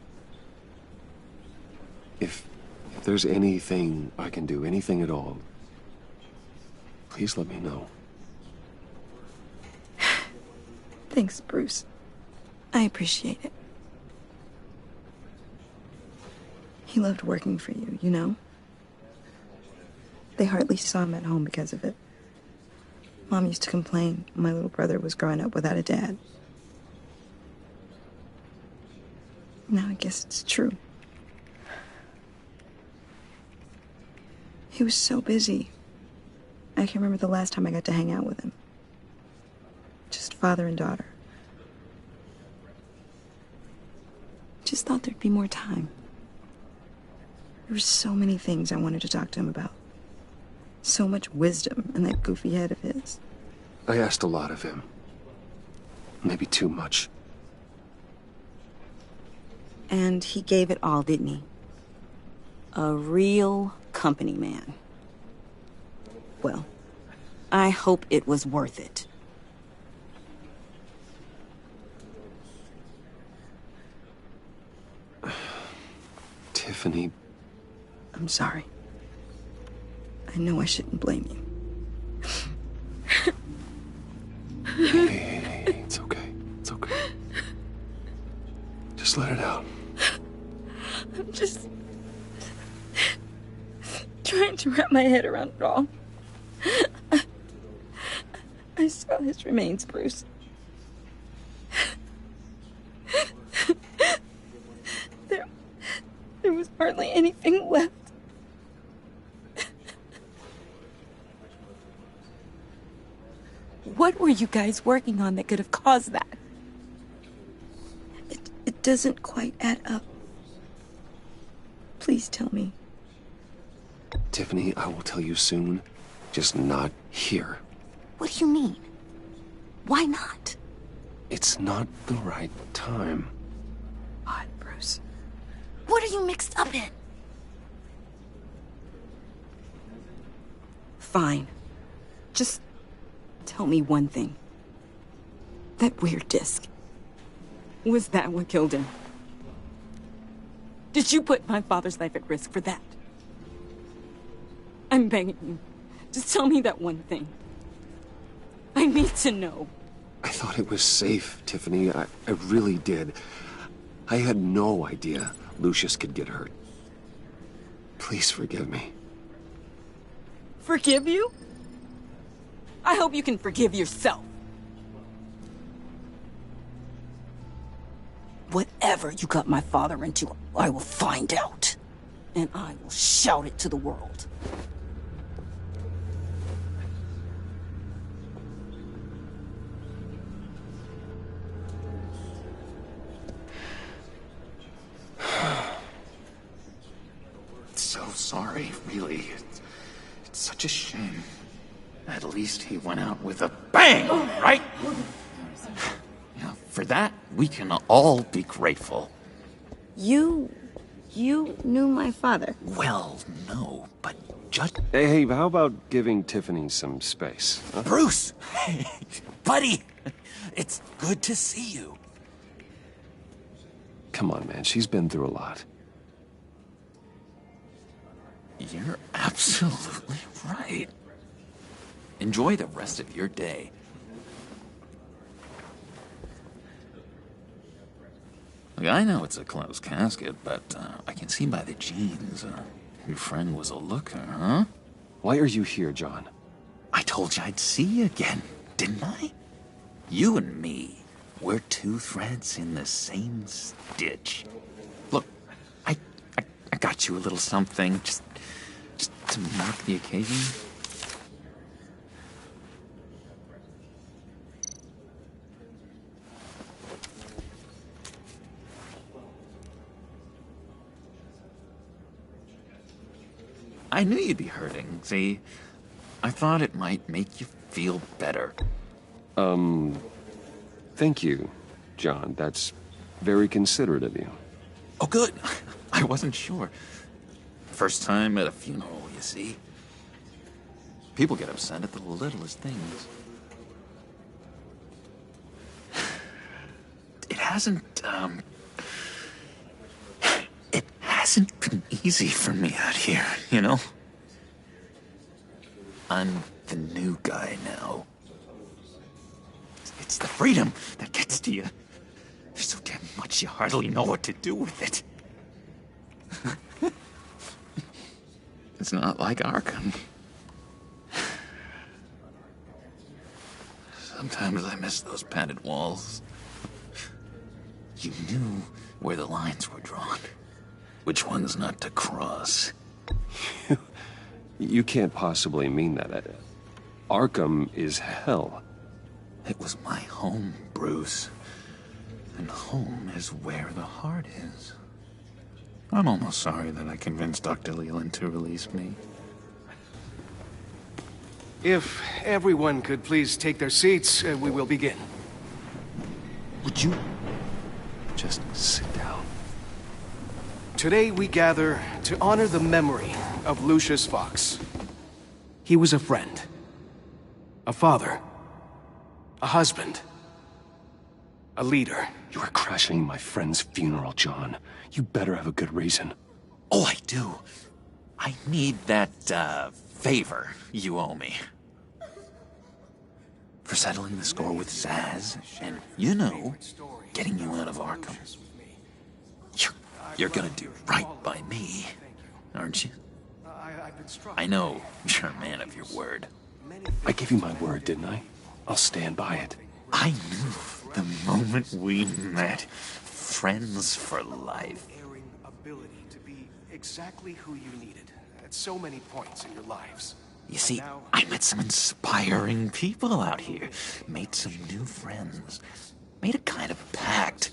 If there's anything I can do, anything at all, please let me know. Thanks, Bruce. I appreciate it. He loved working for you, you know? They hardly saw him at home because of it. Mom used to complain my little brother was growing up without a dad. Now I guess it's true. He was so busy. I can remember the last time I got to hang out with him. Just father and daughter. Just thought there'd be more time. There were so many things I wanted to talk to him about. So much wisdom in that goofy head of his. I asked a lot of him. Maybe too much. And he gave it all, didn't he? A real company man. Well, I hope it was worth it. Tiffany. I'm sorry. I know I shouldn't blame you. Hey, it's okay. It's okay. Just let it out. I'm just trying to wrap my head around it all. I saw his remains, Bruce. There was hardly anything left. What were you guys working on that could have caused that? It doesn't quite add up. Please tell me. Tiffany, I will tell you soon. Just not here. What do you mean? Why not? It's not the right time. God, Bruce. What are you mixed up in? Fine. Just tell me one thing. That weird disc. Was that what killed him? Did you put my father's life at risk for that? I'm begging you. Just tell me that one thing. I need to know. I thought it was safe, Tiffany. I really did. I had no idea Lucius could get hurt. Please forgive me. Forgive you? I hope you can forgive yourself. Whatever you got my father into, I will find out. And I will shout it to the world. So sorry, really. It's such a shame. At least he went out with a bang, right? Yeah, for that, we can all be grateful. You knew my father? Well, no, but just... Hey, how about giving Tiffany some space? Huh? Bruce! Buddy! It's good to see you. Come on, man. She's been through a lot. You're absolutely right. Enjoy the rest of your day. Look, I know it's a closed casket, but I can see by the jeans, your friend was a looker, huh? Why are you here, John? I told you I'd see you again, didn't I? You and me, we're two threads in the same stitch. Look, I got you a little something, just to mark the occasion. I knew you'd be hurting, see? I thought it might make you feel better. Thank you, John. That's very considerate of you. Oh, good. I wasn't sure. First time at a funeral, you see. People get upset at the littlest things. It hasn't been easy for me out here, you know? I'm the new guy now. It's the freedom that gets to you. There's so damn much you hardly know what to do with it. It's not like Arkham. Sometimes I miss those padded walls. You knew where the lines were drawn. Which ones not to cross. You can't possibly mean that. Arkham is hell. It was my home, Bruce. And home is where the heart is. I'm almost sorry that I convinced Dr. Leland to release me. If everyone could please take their seats, we will begin. Would you just sit down? Today we gather to honor the memory of Lucius Fox. He was a friend, a father, a husband, a leader. You are crashing my friend's funeral, John. You better have a good reason. Oh, I do. I need that, favor you owe me. For settling the score with Zaz, and, you know, getting you out of Arkham. You're gonna do right by me, aren't you? I know you're a man of your word. I gave you my word, didn't I? I'll stand by it. I knew the moment we met. Friends for life. Unerring ability to be exactly who you needed at so many points in your lives. You see, I met some inspiring people out here. Made some new friends. Made a kind of pact.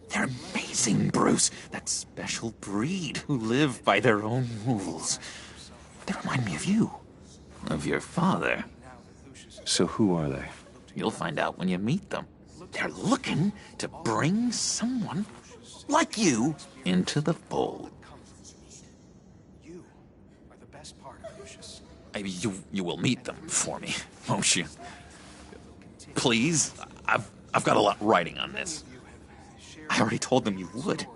They're amazing, Bruce. That special breed who live by their own rules. They remind me of you. Of your father. So who are they? You'll find out when you meet them. They're looking to bring someone like you into the fold. You are the best part of Lucius. You will meet them for me, won't you? Please? I've got a lot writing on this. I already told them you would.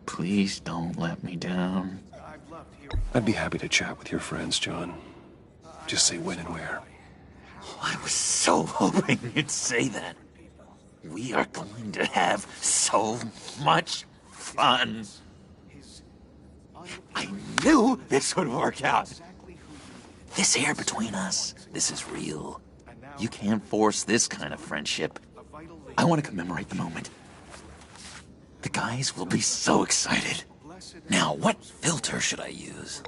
Please don't let me down. I'd be happy to chat with your friends, John. Just say when and where. I was so hoping you'd say that. We are going to have so much fun. I knew this would work out. This air between us, this is real. You can't force this kind of friendship. I want to commemorate the moment. The guys will be so excited. Now, what filter should I use?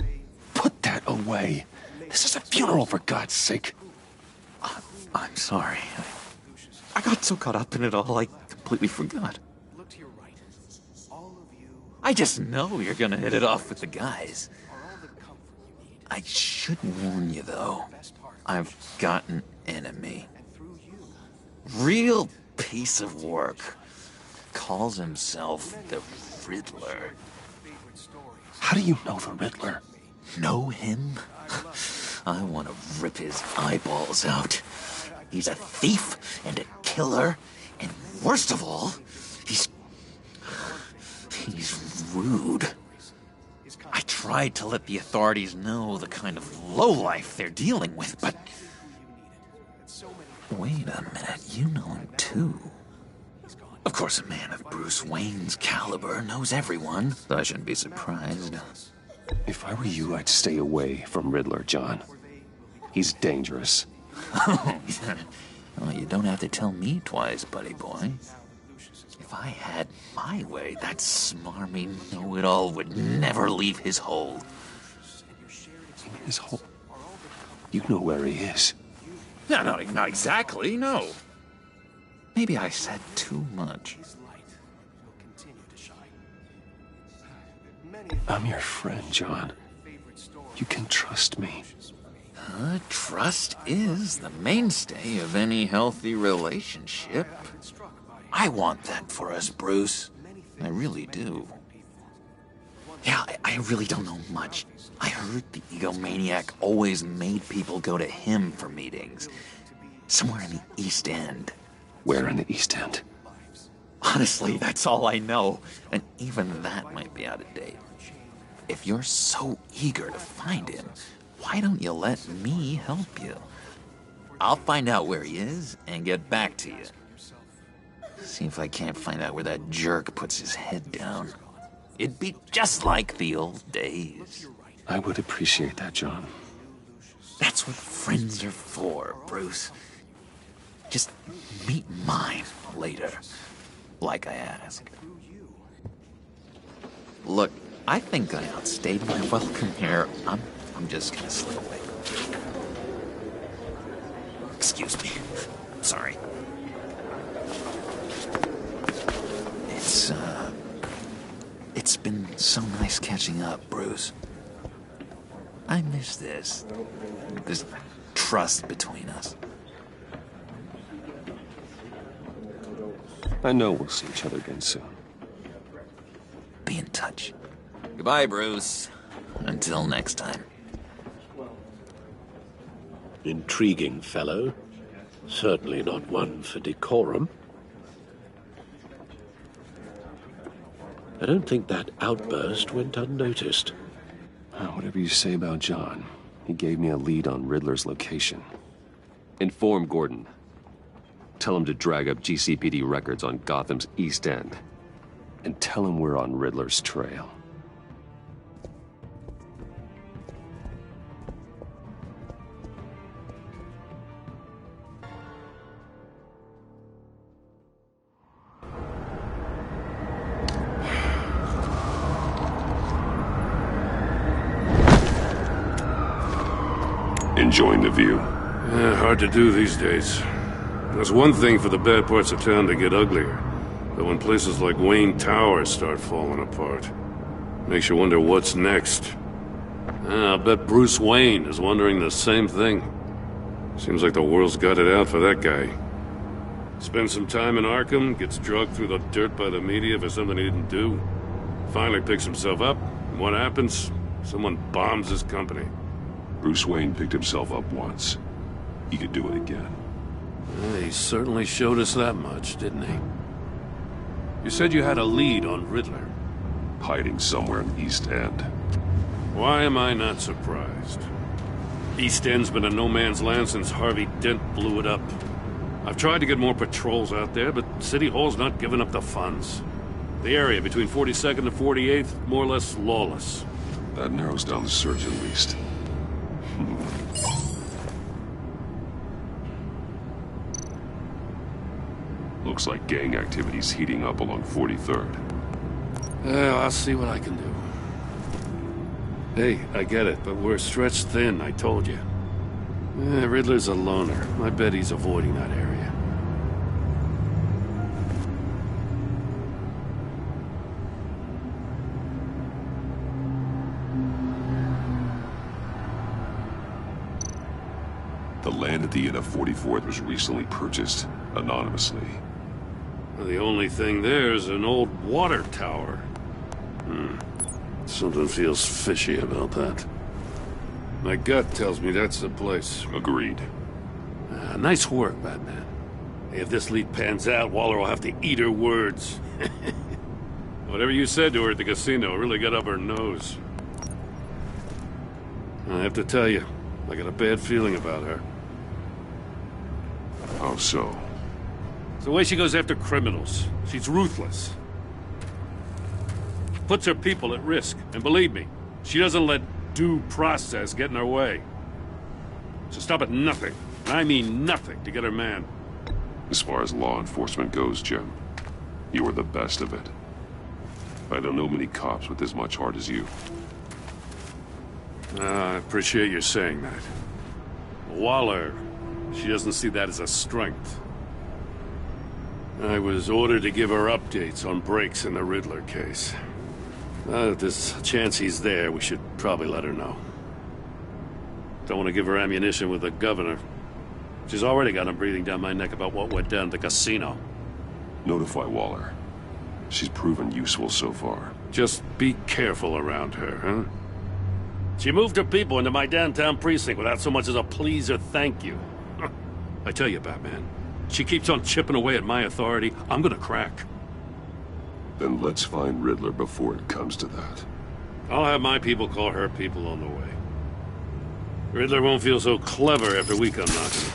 Put that away. This is a funeral, for God's sake. I'm sorry. I got so caught up in it all, I completely forgot. I just know you're gonna hit it off with the guys. I should warn you, though. I've got an enemy. Real piece of work. Calls himself the Riddler. How do you know the Riddler? Know him? I want to rip his eyeballs out. He's a thief and a killer, and worst of all, he's rude. I tried to let the authorities know the kind of lowlife they're dealing with, but... Wait a minute, you know him too. Of course, a man of Bruce Wayne's caliber knows everyone, so I shouldn't be surprised. If I were you, I'd stay away from Riddler, John. He's dangerous. Well, you don't have to tell me twice, buddy boy. If I had my way, that smarmy know-it-all would never leave his hole. His hole? You know where he is. No, not exactly, no. Maybe I said too much. I'm your friend, John. You can trust me. Trust is the mainstay of any healthy relationship. I want that for us, Bruce. I really do. Yeah, I really don't know much. I heard the egomaniac always made people go to him for meetings. Somewhere in the East End. Where in the East End? Honestly, that's all I know. And even that might be out of date. If you're so eager to find him, why don't you let me help you? I'll find out where he is and get back to you. See if I can't find out where that jerk puts his head down. It'd be just like the old days. I would appreciate that, John. That's what friends are for, Bruce. Just meet mine later, like I asked. Look, I think I outstayed my welcome here. I'm just gonna slip away. Excuse me. Sorry. It's been so nice catching up, Bruce. I miss this trust between us. I know we'll see each other again soon. Be in touch. Goodbye, Bruce. Until next time. Intriguing fellow. Certainly not one for decorum. I don't think that outburst went unnoticed. Whatever you say about John, he gave me a lead on Riddler's location. Inform Gordon. Tell him to drag up GCPD records on Gotham's East End. And tell him we're on Riddler's trail. Enjoying the view? Yeah, hard to do these days. There's one thing for the bad parts of town to get uglier. But when places like Wayne Tower start falling apart, makes you wonder what's next. I'll bet Bruce Wayne is wondering the same thing. Seems like the world's got it out for that guy. Spends some time in Arkham, gets drugged through the dirt by the media for something he didn't do. Finally picks himself up, and what happens? Someone bombs his company. Bruce Wayne picked himself up once. He could do it again. He certainly showed us that much, didn't he? You said you had a lead on Riddler. Hiding somewhere in East End. Why am I not surprised? East End's been a no-man's land since Harvey Dent blew it up. I've tried to get more patrols out there, but City Hall's not giving up the funds. The area between 42nd and 48th, more or less lawless. That narrows down the search at least. Looks like gang activity's heating up along 43rd. Well, I'll see what I can do. Hey, I get it, but we're stretched thin, I told you. Riddler's a loner. I bet he's avoiding that area. The land at the end of 44th was recently purchased, anonymously. The only thing there is an old water tower. Something feels fishy about that. My gut tells me that's the place. Agreed. Nice work, Batman. If this lead pans out, Waller will have to eat her words. Whatever you said to her at the casino really got up her nose. I have to tell you, I got a bad feeling about her. How so? It's the way she goes after criminals. She's ruthless. Puts her people at risk. And believe me, she doesn't let due process get in her way. So stop at nothing, and I mean nothing, to get her man. As far as law enforcement goes, Jim, you are the best of it. I don't know many cops with as much heart as you. I appreciate you saying that. Waller, she doesn't see that as a strength. I was ordered to give her updates on breaks in the Riddler case. If there's a chance he's there, we should probably let her know. Don't want to give her ammunition with the governor. She's already got him breathing down my neck about what went down at the casino. Notify Waller. She's proven useful so far. Just be careful around her, huh? She moved her people into my downtown precinct without so much as a please or thank you. I tell you, Batman, she keeps on chipping away at my authority, I'm gonna crack. Then let's find Riddler before it comes to that. I'll have my people call her people on the way. Riddler won't feel so clever after we come knocking.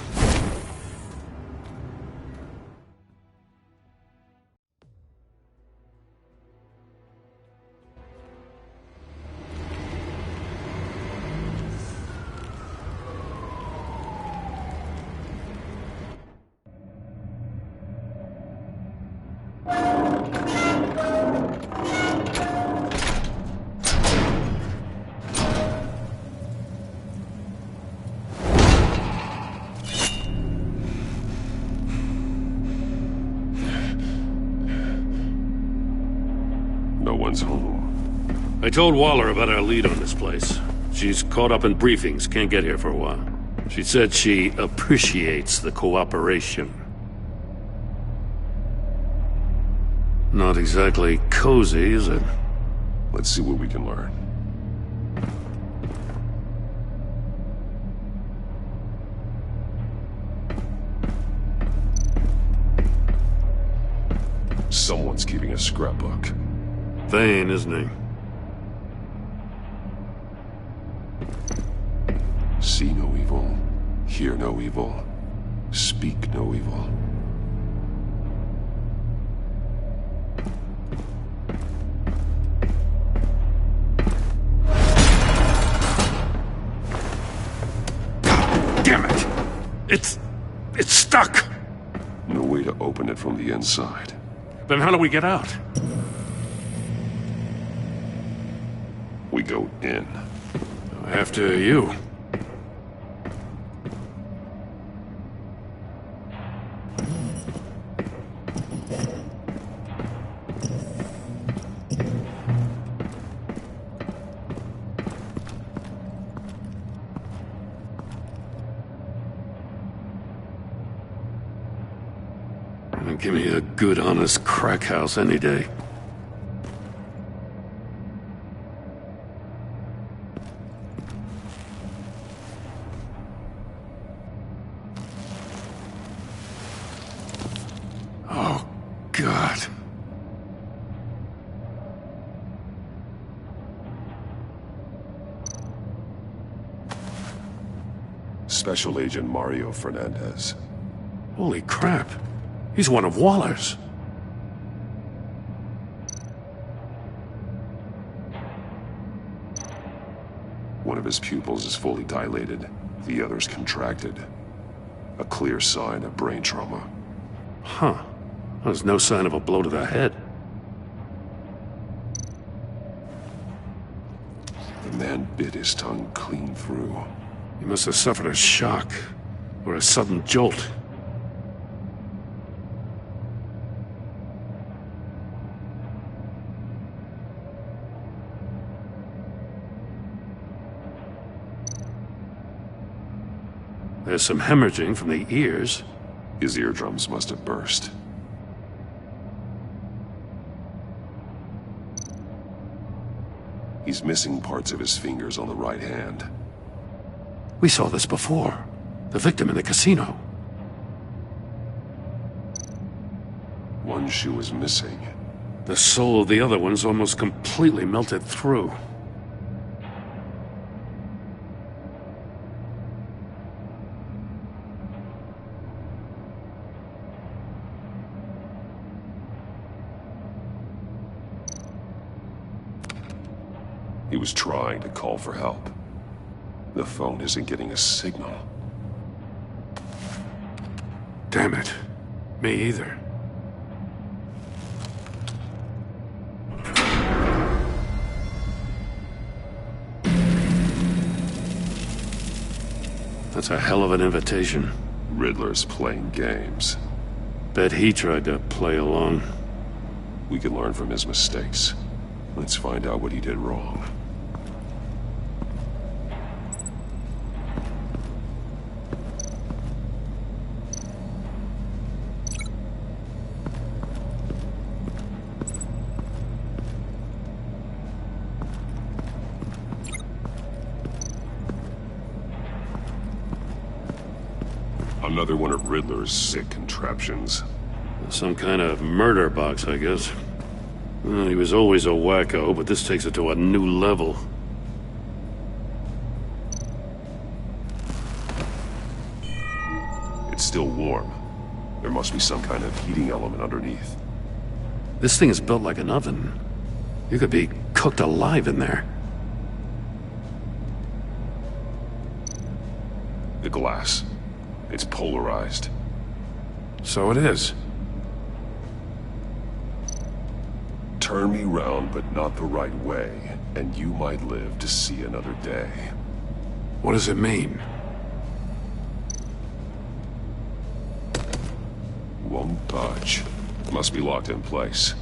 I told Waller about our lead on this place. She's caught up in briefings, can't get here for a while. She said she appreciates the cooperation. Not exactly cozy, is it? Let's see what we can learn. Someone's keeping a scrapbook. Thane, isn't he? See no evil, hear no evil, speak no evil. Damn it! It's stuck! No way to open it from the inside. Then how do we get out? We go in. After you. Give me a good, honest crack house any day. Oh, God. Special Agent Mario Fernandez. Holy crap. He's one of Waller's. One of his pupils is fully dilated, the other's contracted. A clear sign of brain trauma. Huh. There's no sign of a blow to the head. The man bit his tongue clean through. He must have suffered a shock, or a sudden jolt. There's some hemorrhaging from the ears. His eardrums must have burst. He's missing parts of his fingers on the right hand. We saw this before. The victim in the casino. One shoe is missing. The sole of the other one's almost completely melted through. He was trying to call for help. The phone isn't getting a signal. Damn it. Me either. That's a hell of an invitation. Riddler's playing games. Bet he tried to play along. We can learn from his mistakes. Let's find out what he did wrong. Another one of Riddler's sick contraptions. Some kind of murder box, I guess. Well, he was always a wacko, but this takes it to a new level. It's still warm. There must be some kind of heating element underneath. This thing is built like an oven. You could be cooked alive in there. The glass. It's polarized. So it is. Turn me round, but not the right way, and you might live to see another day. What does it mean? Won't budge. Must be locked in place.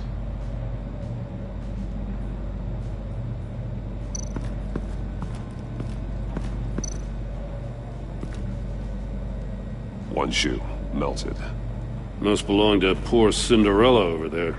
One shoe, melted. Must belong to poor Cinderella over there.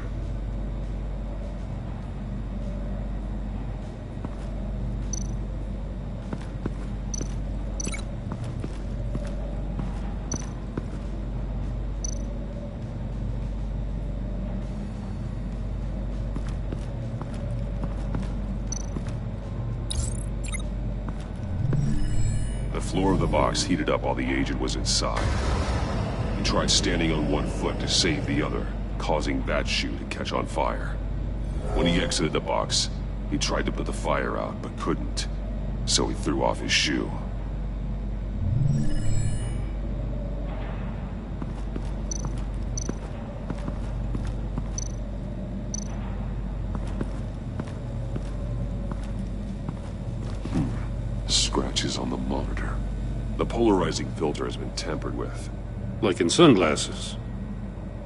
The floor of the box heated up while the agent was inside. He tried standing on one foot to save the other, causing that shoe to catch on fire. When he exited the box, he tried to put the fire out, but couldn't. So he threw off his shoe. Scratches on the monitor. The polarizing filter has been tampered with. Like in sunglasses.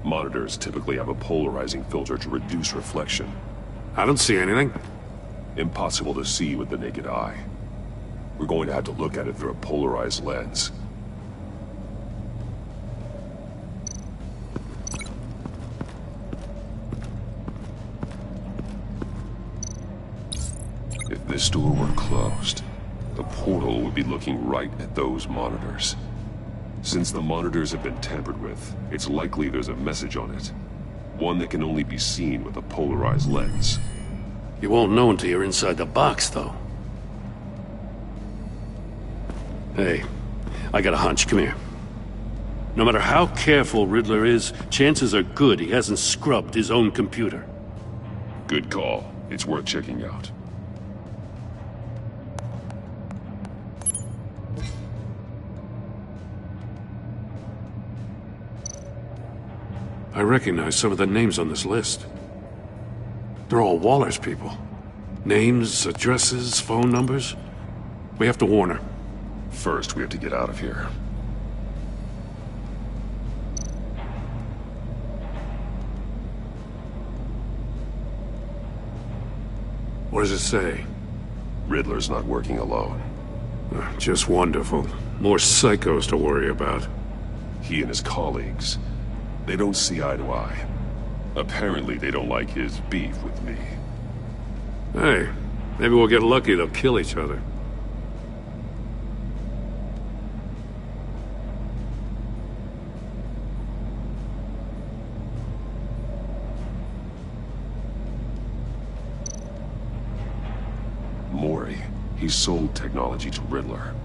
Monitors typically have a polarizing filter to reduce reflection. I don't see anything. Impossible to see with the naked eye. We're going to have to look at it through a polarized lens. the store were closed, the portal would be looking right at those monitors. Since the monitors have been tampered with, it's likely there's a message on it. One that can only be seen with a polarized lens. You won't know until you're inside the box, though. Hey, I got a hunch. Come here. No matter how careful Riddler is, chances are good he hasn't scrubbed his own computer. Good call. It's worth checking out. I recognize some of the names on this list. They're all Waller's people. Names, addresses, phone numbers. We have to warn her. First, we have to get out of here. What does it say? Riddler's not working alone. Just wonderful. More psychos to worry about. He and his colleagues, they don't see eye to eye. Apparently, they don't like his beef with me. Hey, maybe we'll get lucky they'll kill each other. Mori, he sold technology to Riddler.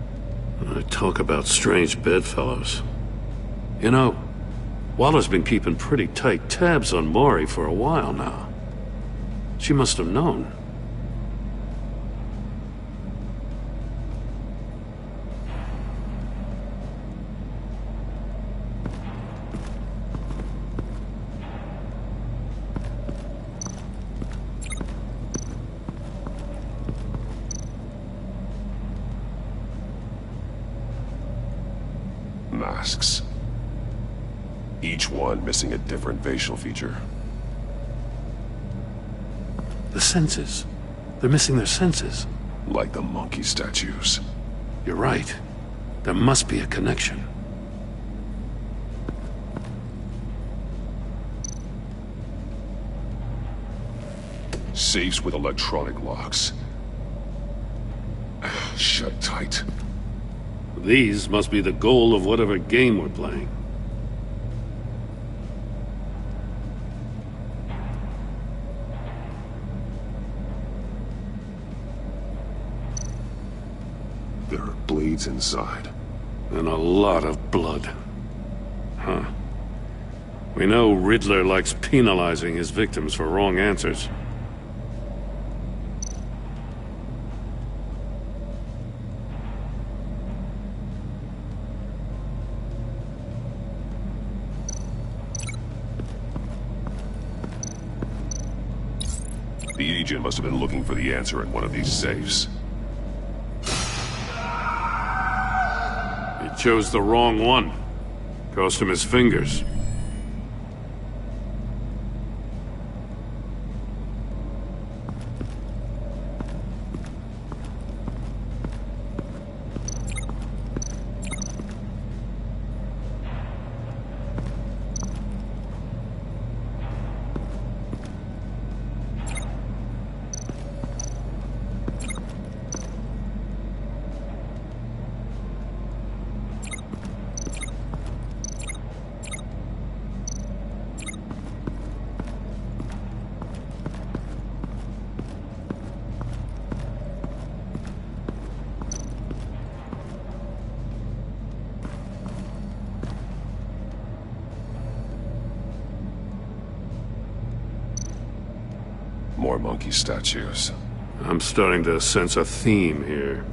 Talk about strange bedfellows. You know, Waller's been keeping pretty tight tabs on Mori for a while now. She must have known. Masks. Each one missing a different facial feature. The senses. They're missing their senses. Like the monkey statues. You're right. There must be a connection. Safes with electronic locks. Shut tight. These must be the goal of whatever game we're playing. There are blades inside. And a lot of blood. Huh. We know Riddler likes penalizing his victims for wrong answers. The agent must have been looking for the answer in one of these safes. He chose the wrong one. Cost him his fingers. More monkey statues. I'm starting to sense a theme here.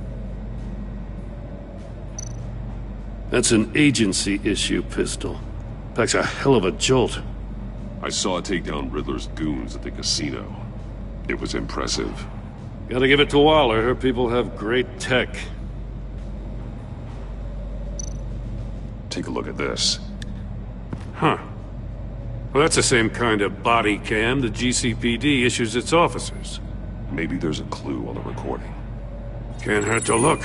That's an agency issue pistol. Packs a hell of a jolt. I saw it take down Riddler's goons at the casino. It was impressive. Gotta give it to Waller. Her people have great tech. Take a look at this. Huh. Well, that's the same kind of body cam the GCPD issues its officers. Maybe there's a clue on the recording. Can't hurt to look.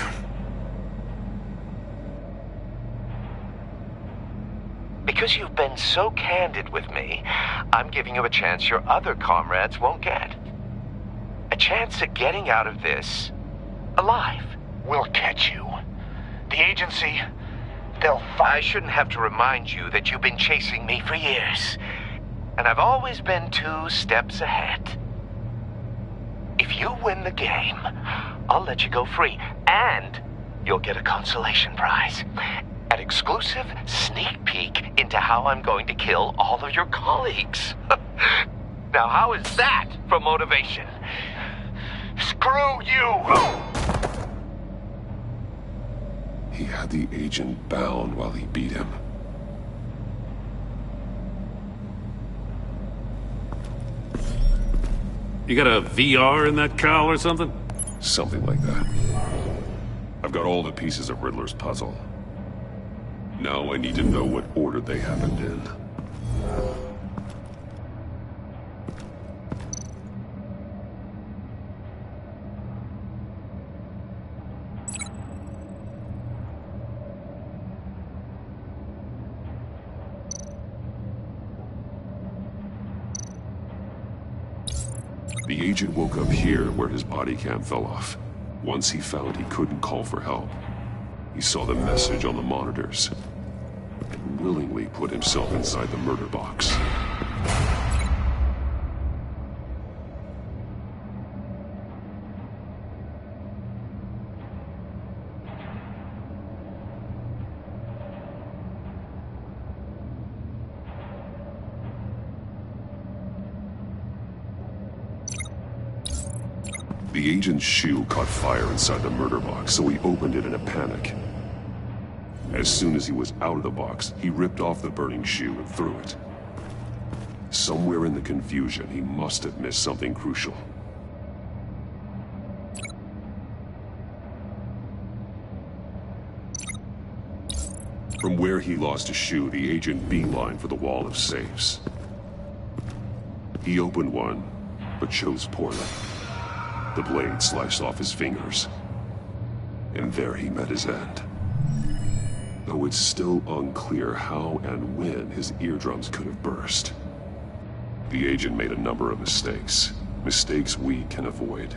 Because you've been so candid with me, I'm giving you a chance your other comrades won't get. A chance of getting out of this alive. We'll catch you. The agency, they'll find... I shouldn't have to remind you that you've been chasing me for years. And I've always been 2 steps ahead. If you win the game, I'll let you go free. And you'll get a consolation prize. An exclusive sneak peek into how I'm going to kill all of your colleagues. Now, how is that for motivation? Screw you! He had the agent bound while he beat him. You got a VR in that cowl or something? Something like that. I've got all the pieces of Riddler's puzzle. Now I need to know what order they happened in. The agent woke up here where his body cam fell off. Once he found he couldn't call for help, he saw the message on the monitors and willingly put himself inside the murder box. The agent's shoe caught fire inside the murder box, so he opened it in a panic. As soon as he was out of the box, he ripped off the burning shoe and threw it. Somewhere in the confusion, he must have missed something crucial. From where he lost a shoe, the agent beelined for the wall of safes. He opened one, but chose poorly. The blade sliced off his fingers, and there he met his end. Though it's still unclear how and when his eardrums could have burst. The agent made a number of mistakes. Mistakes we can avoid.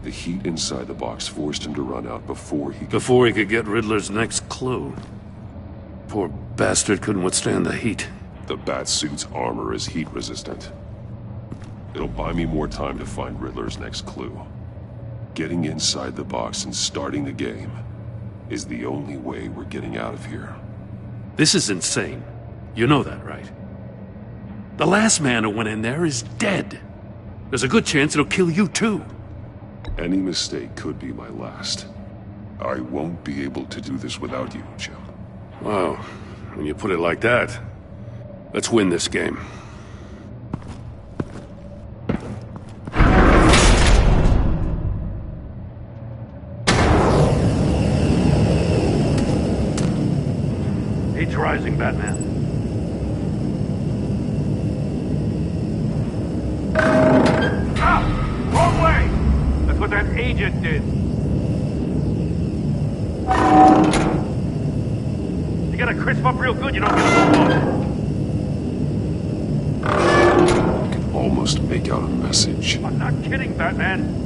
The heat inside the box forced him to run out before he could get Riddler's next clue. Poor bastard couldn't withstand the heat. The Batsuit's armor is heat resistant. It'll buy me more time to find Riddler's next clue. Getting inside the box and starting the game is the only way we're getting out of here. This is insane. You know that, right? The last man who went in there is dead. There's a good chance it'll kill you too. Any mistake could be my last. I won't be able to do this without you, Jim. Wow, when you put it like that, let's win this game. Heat's rising, Batman. Ah! Wrong way! That's what that agent did. You gotta crisp up real good, you don't get a move on. I can almost make out a message. I'm not kidding, Batman.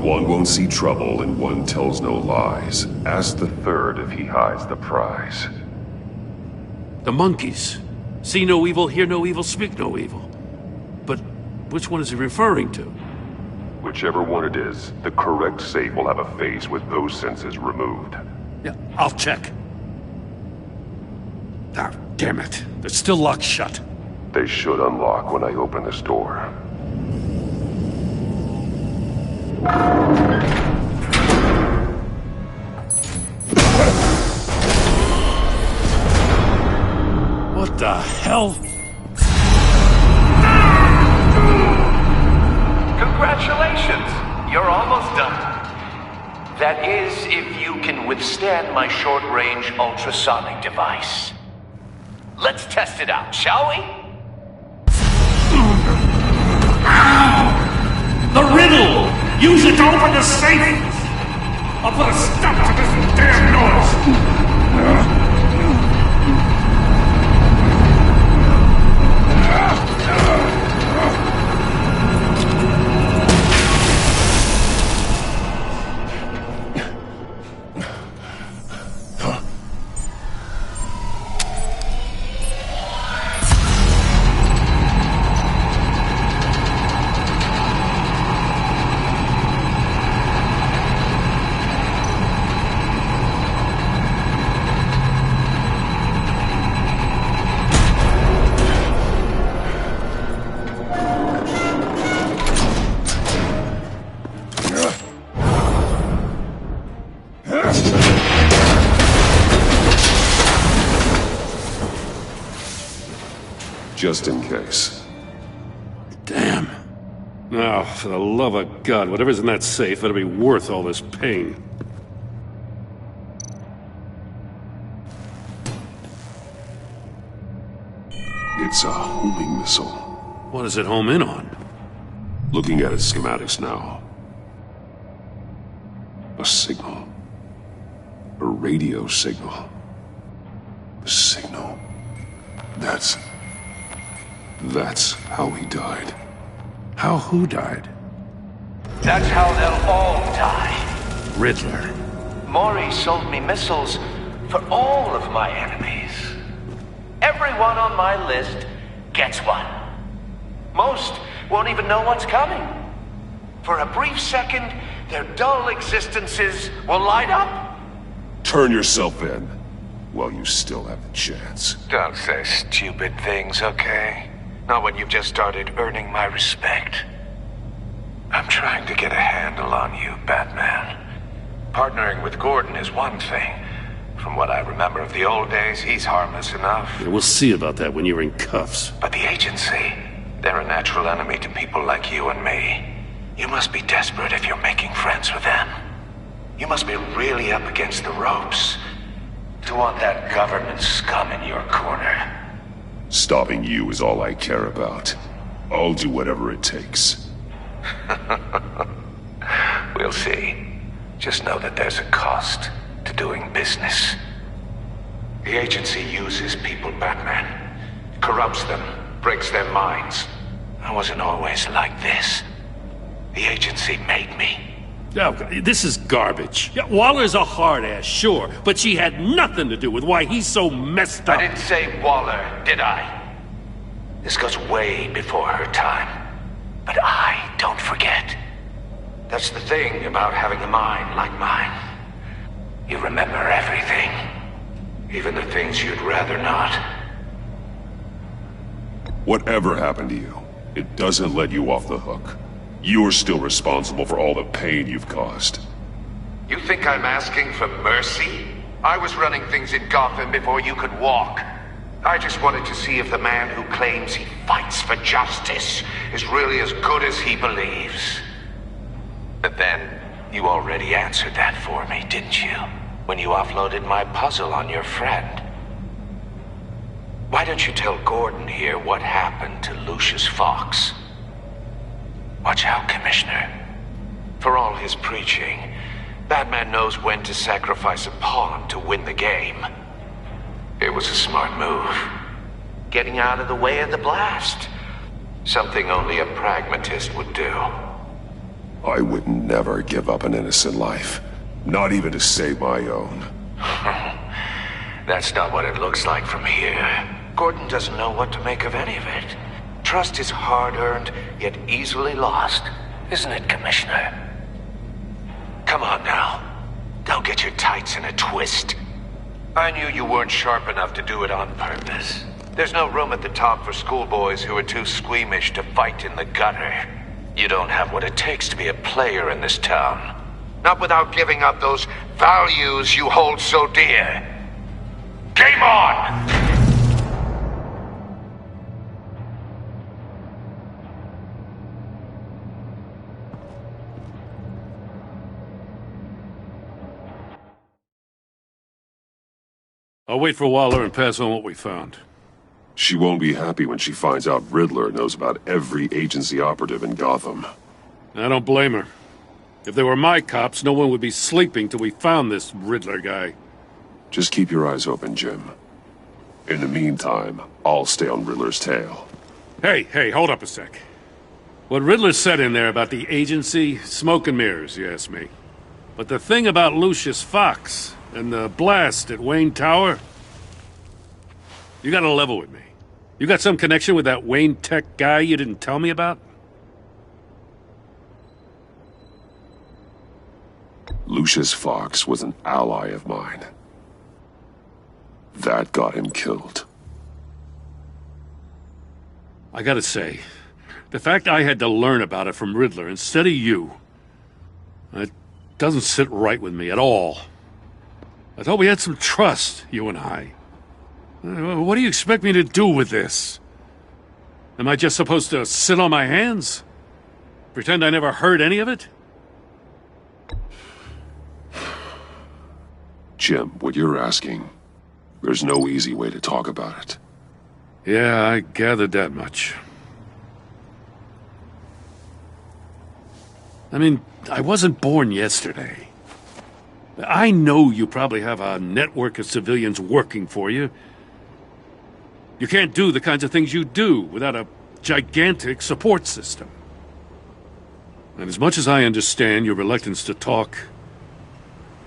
One won't see trouble and one tells no lies. Ask the third if he hides the prize. The monkeys. See no evil, hear no evil, speak no evil. But which one is he referring to? Whichever one it is, the correct safe will have a face with those senses removed. Yeah, I'll check. Ah, damn it. They're still locked shut. They should unlock when I open this door. What the hell? Congratulations! You're almost done. That is, if you can withstand my short-range ultrasonic device. Let's test it out, shall we? The riddle! Use it to open the safe! I'll put a stop to this damn noise! just in case. Damn. Now, for the love of God, whatever's in that safe better be worth all this pain. It's a homing missile. What does it home in on? Looking at its schematics now. A signal. A radio signal. A signal. That's how he died. How who died? That's how they'll all die. Riddler. Maury sold me missiles for all of my enemies. Everyone on my list gets one. Most won't even know what's coming. For a brief second, their dull existences will light up. Turn yourself in while you still have the chance. Don't say stupid things, okay? Not when you've just started earning my respect. I'm trying to get a handle on you, Batman. Partnering with Gordon is one thing. From what I remember of the old days, he's harmless enough. Yeah, we'll see about that when you're in cuffs. But the agency, they're a natural enemy to people like you and me. You must be desperate if you're making friends with them. You must be really up against the ropes to want that government scum in your corner. Stopping you is all I care about. I'll do whatever it takes. We'll see. Just know that there's a cost to doing business. The agency uses people, Batman. Corrupts them, breaks their minds. I wasn't always like this. The agency made me. Oh, this is garbage. Yeah, Waller's a hard-ass, sure, but she had nothing to do with why he's so messed up. I didn't say Waller, did I? This goes way before her time. But I don't forget. That's the thing about having a mind like mine. You remember everything. Even the things you'd rather not. Whatever happened to you, it doesn't let you off the hook. You're still responsible for all the pain you've caused. You think I'm asking for mercy? I was running things in Gotham before you could walk. I just wanted to see if the man who claims he fights for justice is really as good as he believes. But then, you already answered that for me, didn't you? When you offloaded my puzzle on your friend. Why don't you tell Gordon here what happened to Lucius Fox? Watch out, Commissioner. For all his preaching, Batman knows when to sacrifice a pawn to win the game. It was a smart move. Getting out of the way of the blast. Something only a pragmatist would do. I would never give up an innocent life. Not even to save my own. That's not what it looks like from here. Gordon doesn't know what to make of any of it. Trust is hard-earned, yet easily lost. Isn't it, Commissioner? Come on now. Don't get your tights in a twist. I knew you weren't sharp enough to do it on purpose. There's no room at the top for schoolboys who are too squeamish to fight in the gutter. You don't have what it takes to be a player in this town. Not without giving up those values you hold so dear. Game on! I'll wait for Waller and pass on what we found. She won't be happy when she finds out Riddler knows about every agency operative in Gotham. I don't blame her. If they were my cops, no one would be sleeping till we found this Riddler guy. Just keep your eyes open, Jim. In the meantime, I'll stay on Riddler's tail. Hey, hold up a sec. What Riddler said in there about the agency, smoke and mirrors, you ask me. But the thing about Lucius Fox and the blast at Wayne Tower, you gotta level with me. You got some connection with that Wayne Tech guy you didn't tell me about? Lucius Fox was an ally of mine. That got him killed. I gotta say, the fact I had to learn about it from Riddler instead of you, it doesn't sit right with me at all. I thought we had some trust, you and I. What do you expect me to do with this? Am I just supposed to sit on my hands? Pretend I never heard any of it? Jim, what you're asking, there's no easy way to talk about it. Yeah, I gathered that much. I mean, I wasn't born yesterday. I know you probably have a network of civilians working for you. You can't do the kinds of things you do without a gigantic support system. And as much as I understand your reluctance to talk,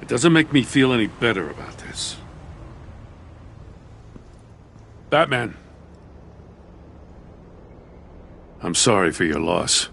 it doesn't make me feel any better about this. Batman. I'm sorry for your loss.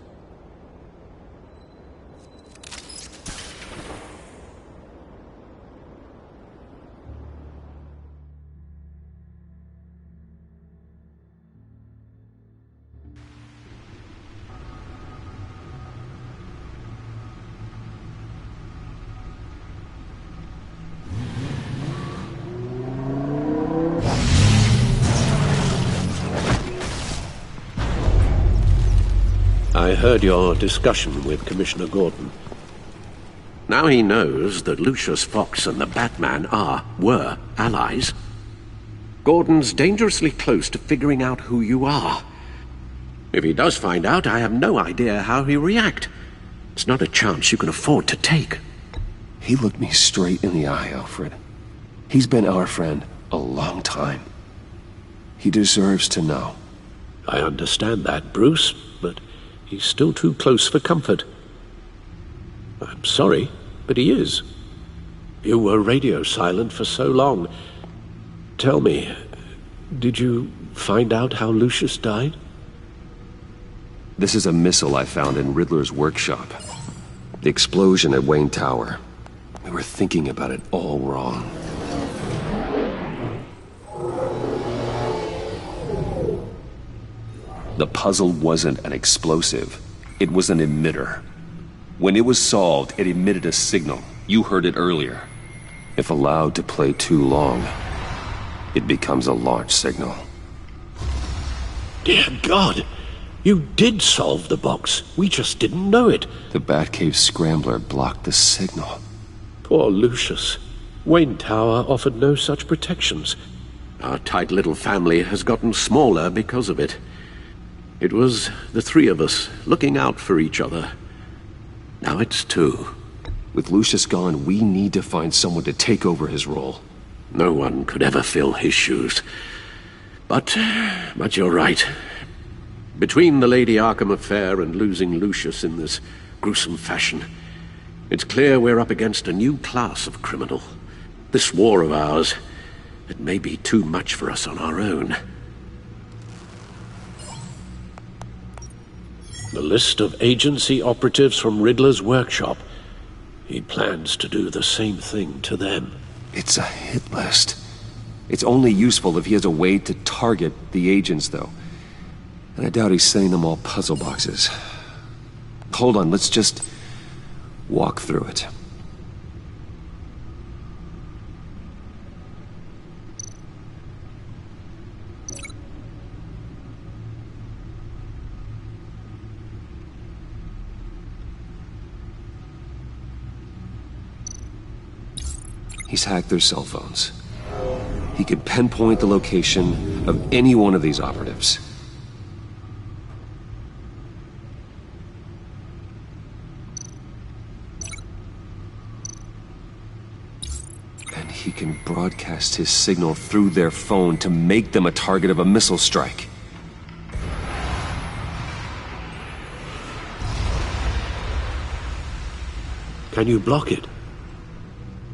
I heard your discussion with Commissioner Gordon. Now he knows that Lucius Fox and the Batman were allies. Gordon's dangerously close to figuring out who you are. If he does find out, I have no idea how he'll react. It's not a chance you can afford to take. He looked me straight in the eye, Alfred. He's been our friend a long time. He deserves to know. I understand that, Bruce, but he's still too close for comfort. I'm sorry, but he is. You were radio silent for so long. Tell me, did you find out how Lucius died? This is a missile I found in Riddler's workshop. The explosion at Wayne Tower. We were thinking about it all wrong. The puzzle wasn't an explosive. It was an emitter. When it was solved, it emitted a signal. You heard it earlier. If allowed to play too long, it becomes a launch signal. Dear God! You did solve the box. We just didn't know it. The Batcave scrambler blocked the signal. Poor Lucius. Wayne Tower offered no such protections. Our tight little family has gotten smaller because of it. It was the three of us looking out for each other. Now it's two. With Lucius gone, we need to find someone to take over his role. No one could ever fill his shoes. But you're right. Between the Lady Arkham affair and losing Lucius in this gruesome fashion, it's clear we're up against a new class of criminal. This war of ours, it may be too much for us on our own. The list of agency operatives from Riddler's workshop. He plans to do the same thing to them. It's a hit list. It's only useful if he has a way to target the agents, though. And I doubt he's sending them all puzzle boxes. Hold on, let's just walk through it. He's hacked their cell phones. He could pinpoint the location of any one of these operatives. And he can broadcast his signal through their phone to make them a target of a missile strike. Can you block it?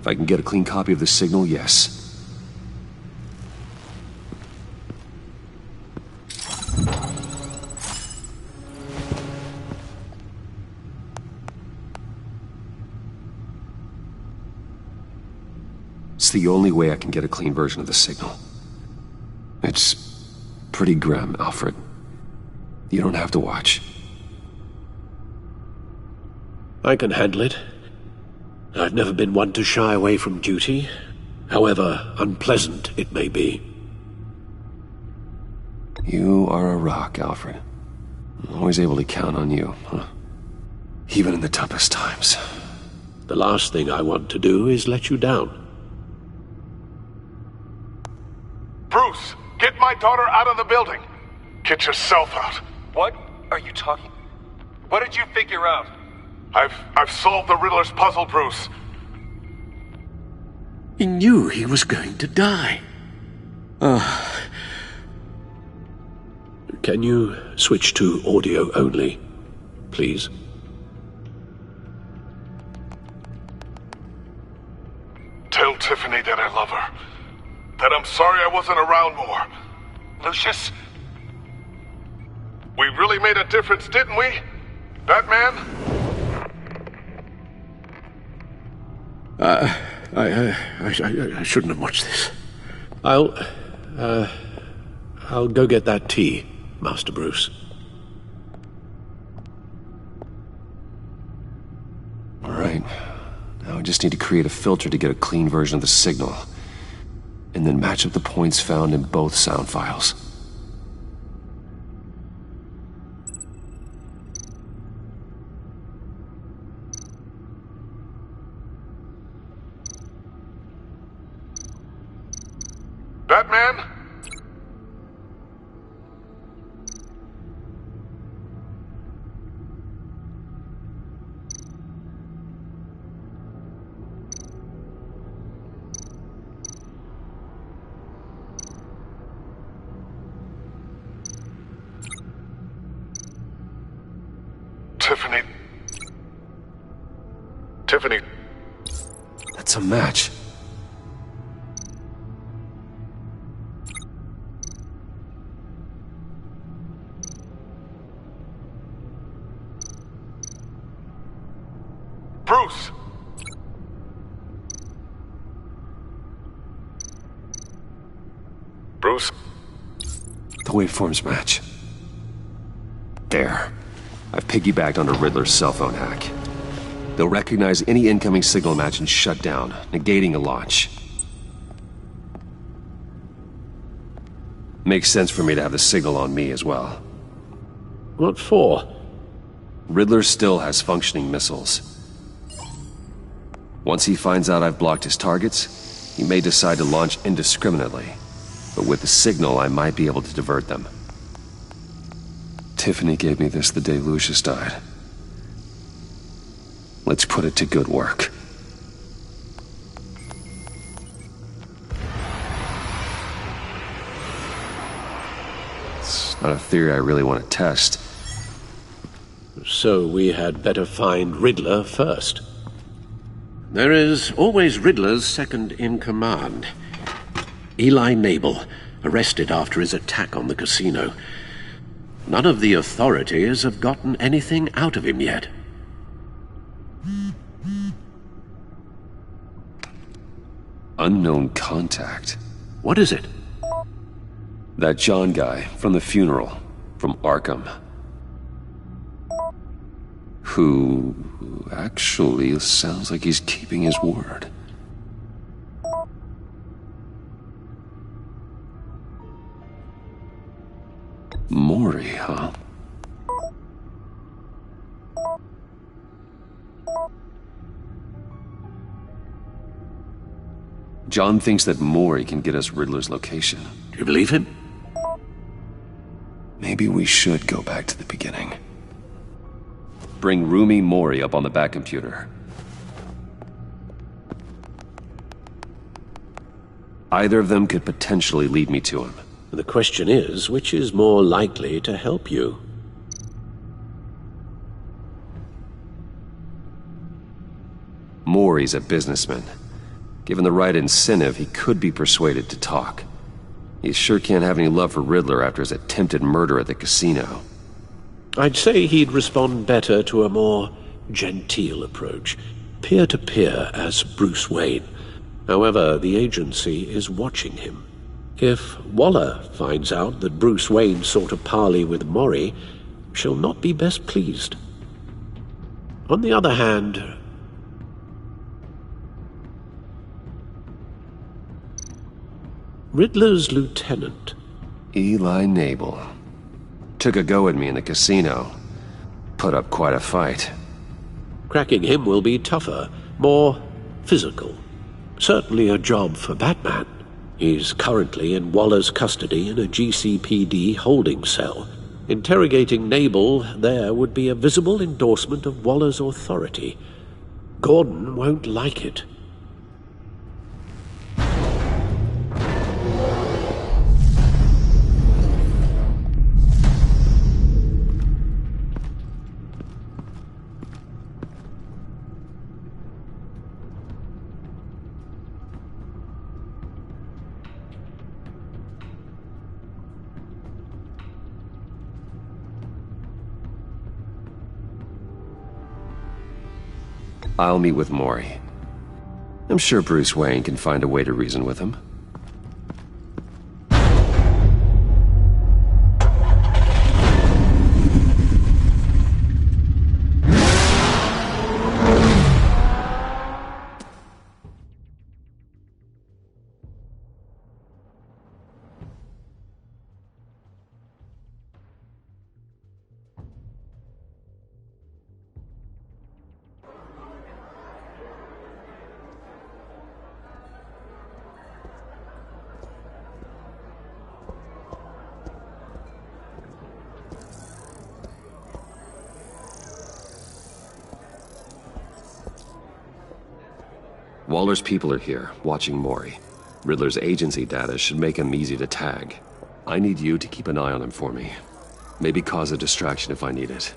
If I can get a clean copy of the signal, yes. It's the only way I can get a clean version of the signal. It's pretty grim, Alfred. You don't have to watch. I can handle it. I've never been one to shy away from duty, however unpleasant it may be. You are a rock, Alfred. I'm always able to count on you, huh? Even in the toughest times. The last thing I want to do is let you down. Bruce, get my daughter out of the building. Get yourself out. What are you talking? What did you figure out? I've solved the Riddler's puzzle, Bruce. He knew he was going to die. Can you switch to audio only, please? Tell Tiffany that I love her. That I'm sorry I wasn't around more. Lucius? We really made a difference, didn't we? Batman? I shouldn't have watched this. I'll go get that tea, Master Bruce. All right. Now I just need to create a filter to get a clean version of the signal. And then match up the points found in both sound files. Batman? Tiffany. That's a match. Bruce! Bruce? The waveforms match. There. I've piggybacked onto Riddler's cell phone hack. They'll recognize any incoming signal match and shut down, negating a launch. Makes sense for me to have the signal on me as well. What for? Riddler still has functioning missiles. Once he finds out I've blocked his targets, he may decide to launch indiscriminately. But with the signal, I might be able to divert them. Tiffany gave me this the day Lucius died. Let's put it to good work. It's not a theory I really want to test. So we had better find Riddler first. There is always Riddler's second in command. Eli Nabel, arrested after his attack on the casino. None of the authorities have gotten anything out of him yet. Unknown contact. What is it? That John guy from the funeral, from Arkham. Who actually sounds like he's keeping his word. Maury, huh? John thinks that Maury can get us Riddler's location. Do you believe him? Maybe we should go back to the beginning. Bring Rumi Maury up on the back computer. Either of them could potentially lead me to him. The question is, which is more likely to help you? Maury's a businessman. Given the right incentive, he could be persuaded to talk. He sure can't have any love for Riddler after his attempted murder at the casino. I'd say he'd respond better to a more genteel approach, peer-to-peer as Bruce Wayne. However, the agency is watching him. If Waller finds out that Bruce Wayne sought a parley with Maury, she'll not be best pleased. On the other hand, Riddler's lieutenant, Eli Nabel. Took a go at me in the casino. Put up quite a fight. Cracking him will be tougher, more physical. Certainly a job for Batman. He's currently in Waller's custody in a GCPD holding cell. Interrogating Nabel there would be a visible endorsement of Waller's authority. Gordon won't like it. I'll meet with Maury. I'm sure Bruce Wayne can find a way to reason with him. Waller's people are here, watching Maury. Riddler's agency data should make him easy to tag. I need you to keep an eye on him for me. Maybe cause a distraction if I need it.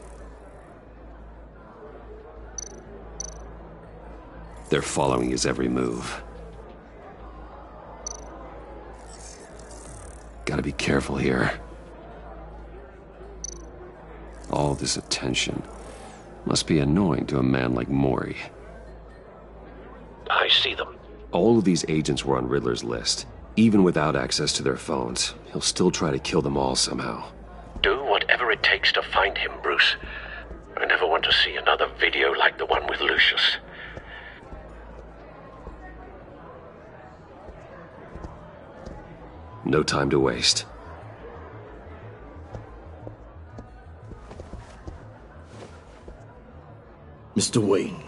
They're following his every move. Gotta be careful here. All this attention must be annoying to a man like Maury. I see them. All of these agents were on Riddler's list. Even without access to their phones, he'll still try to kill them all somehow. Do whatever it takes to find him, Bruce. I never want to see another video like the one with Lucius. No time to waste. Mr. Wayne,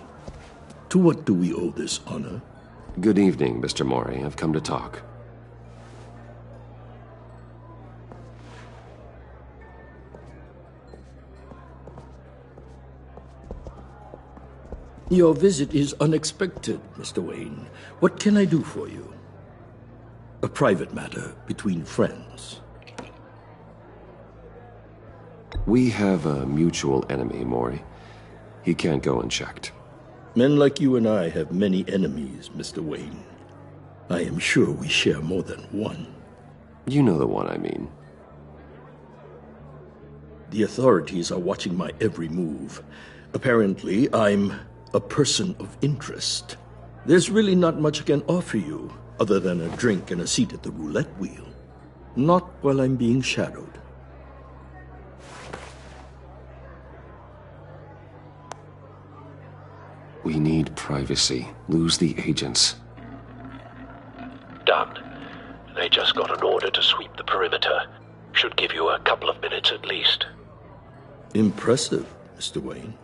to what do we owe this honor? Good evening, Mr. Maury. I've come to talk. Your visit is unexpected, Mr. Wayne. What can I do for you? A private matter between friends. We have a mutual enemy, Maury. He can't go unchecked. Men like you and I have many enemies, Mr. Wayne. I am sure we share more than one. You know the one I mean. The authorities are watching my every move. Apparently, I'm a person of interest. There's really not much I can offer you, other than a drink and a seat at the roulette wheel. Not while I'm being shadowed. We need privacy. Lose the agents. Done. They just got an order to sweep the perimeter. Should give you a couple of minutes at least. Impressive, Mr. Wayne.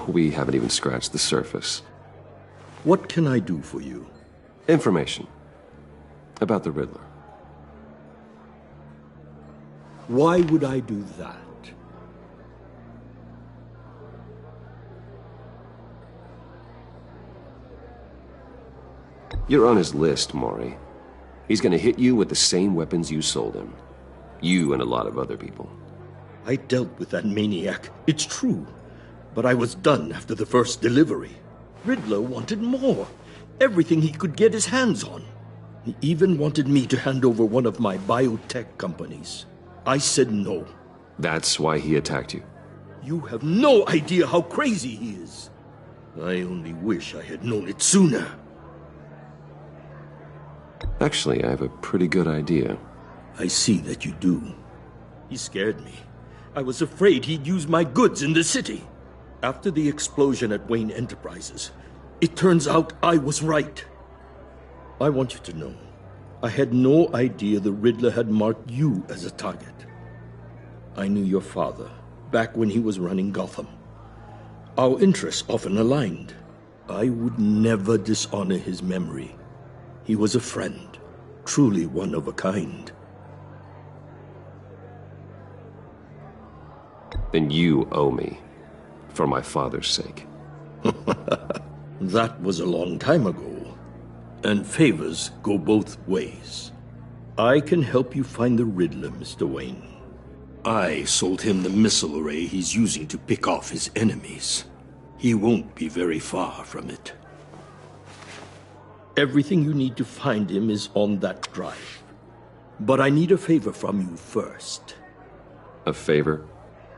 We haven't even scratched the surface. What can I do for you? Information. About the Riddler. Why would I do that? You're on his list, Maury. He's gonna hit you with the same weapons you sold him. You and a lot of other people. I dealt with that maniac, it's true. But I was done after the first delivery. Riddler wanted more. Everything he could get his hands on. He even wanted me to hand over one of my biotech companies. I said no. That's why he attacked you. You have no idea how crazy he is. I only wish I had known it sooner. Actually, I have a pretty good idea. I see that you do. He scared me. I was afraid he'd use my goods in the city. After the explosion at Wayne Enterprises, it turns out I was right. I want you to know, I had no idea the Riddler had marked you as a target. I knew your father, back when he was running Gotham. Our interests often aligned. I would never dishonor his memory. He was a friend, truly one of a kind. Then you owe me, for my father's sake. That was a long time ago. And favors go both ways. I can help you find the Riddler, Mr. Wayne. I sold him the missile array he's using to pick off his enemies. He won't be very far from it. Everything you need to find him is on that drive. But I need a favor from you first. A favor?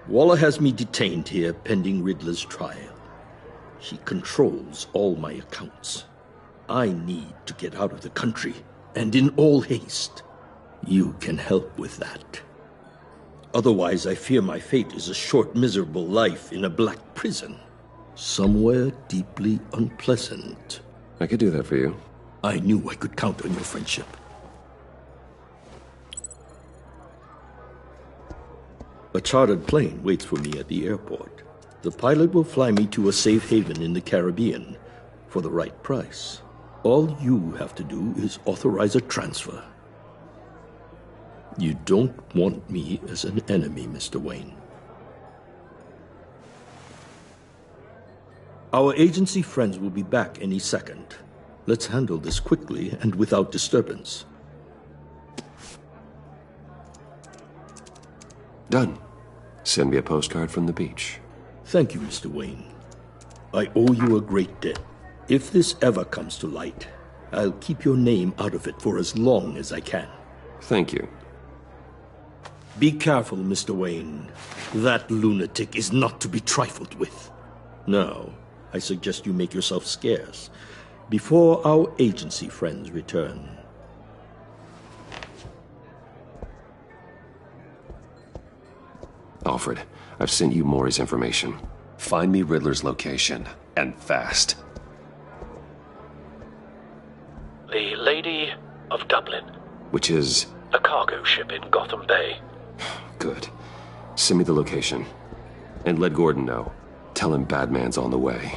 Waller has me detained here pending Riddler's trial. He controls all my accounts. I need to get out of the country, and in all haste. You can help with that. Otherwise, I fear my fate is a short, miserable life in a black prison. Somewhere deeply unpleasant. I could do that for you. I knew I could count on your friendship. A chartered plane waits for me at the airport. The pilot will fly me to a safe haven in the Caribbean for the right price. All you have to do is authorize a transfer. You don't want me as an enemy, Mr. Wayne. Our agency friends will be back any second. Let's handle this quickly and without disturbance. Done. Send me a postcard from the beach. Thank you, Mr. Wayne. I owe you a great debt. If this ever comes to light, I'll keep your name out of it for as long as I can. Thank you. Be careful, Mr. Wayne. That lunatic is not to be trifled with. Now, I suggest you make yourself scarce before our agency friends return. Alfred, I've sent you Maury's information. Find me Riddler's location, and fast. The Lady of Dublin. Which is? A cargo ship in Gotham Bay. Good. Send me the location. And let Gordon know. Tell him Batman's on the way.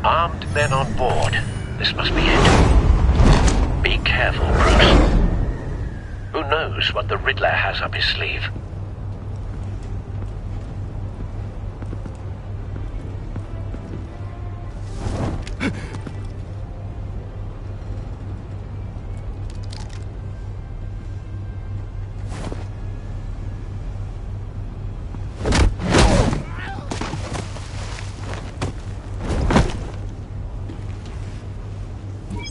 Armed men on board. This must be it. Be careful, Bruce. Who knows what the Riddler has up his sleeve?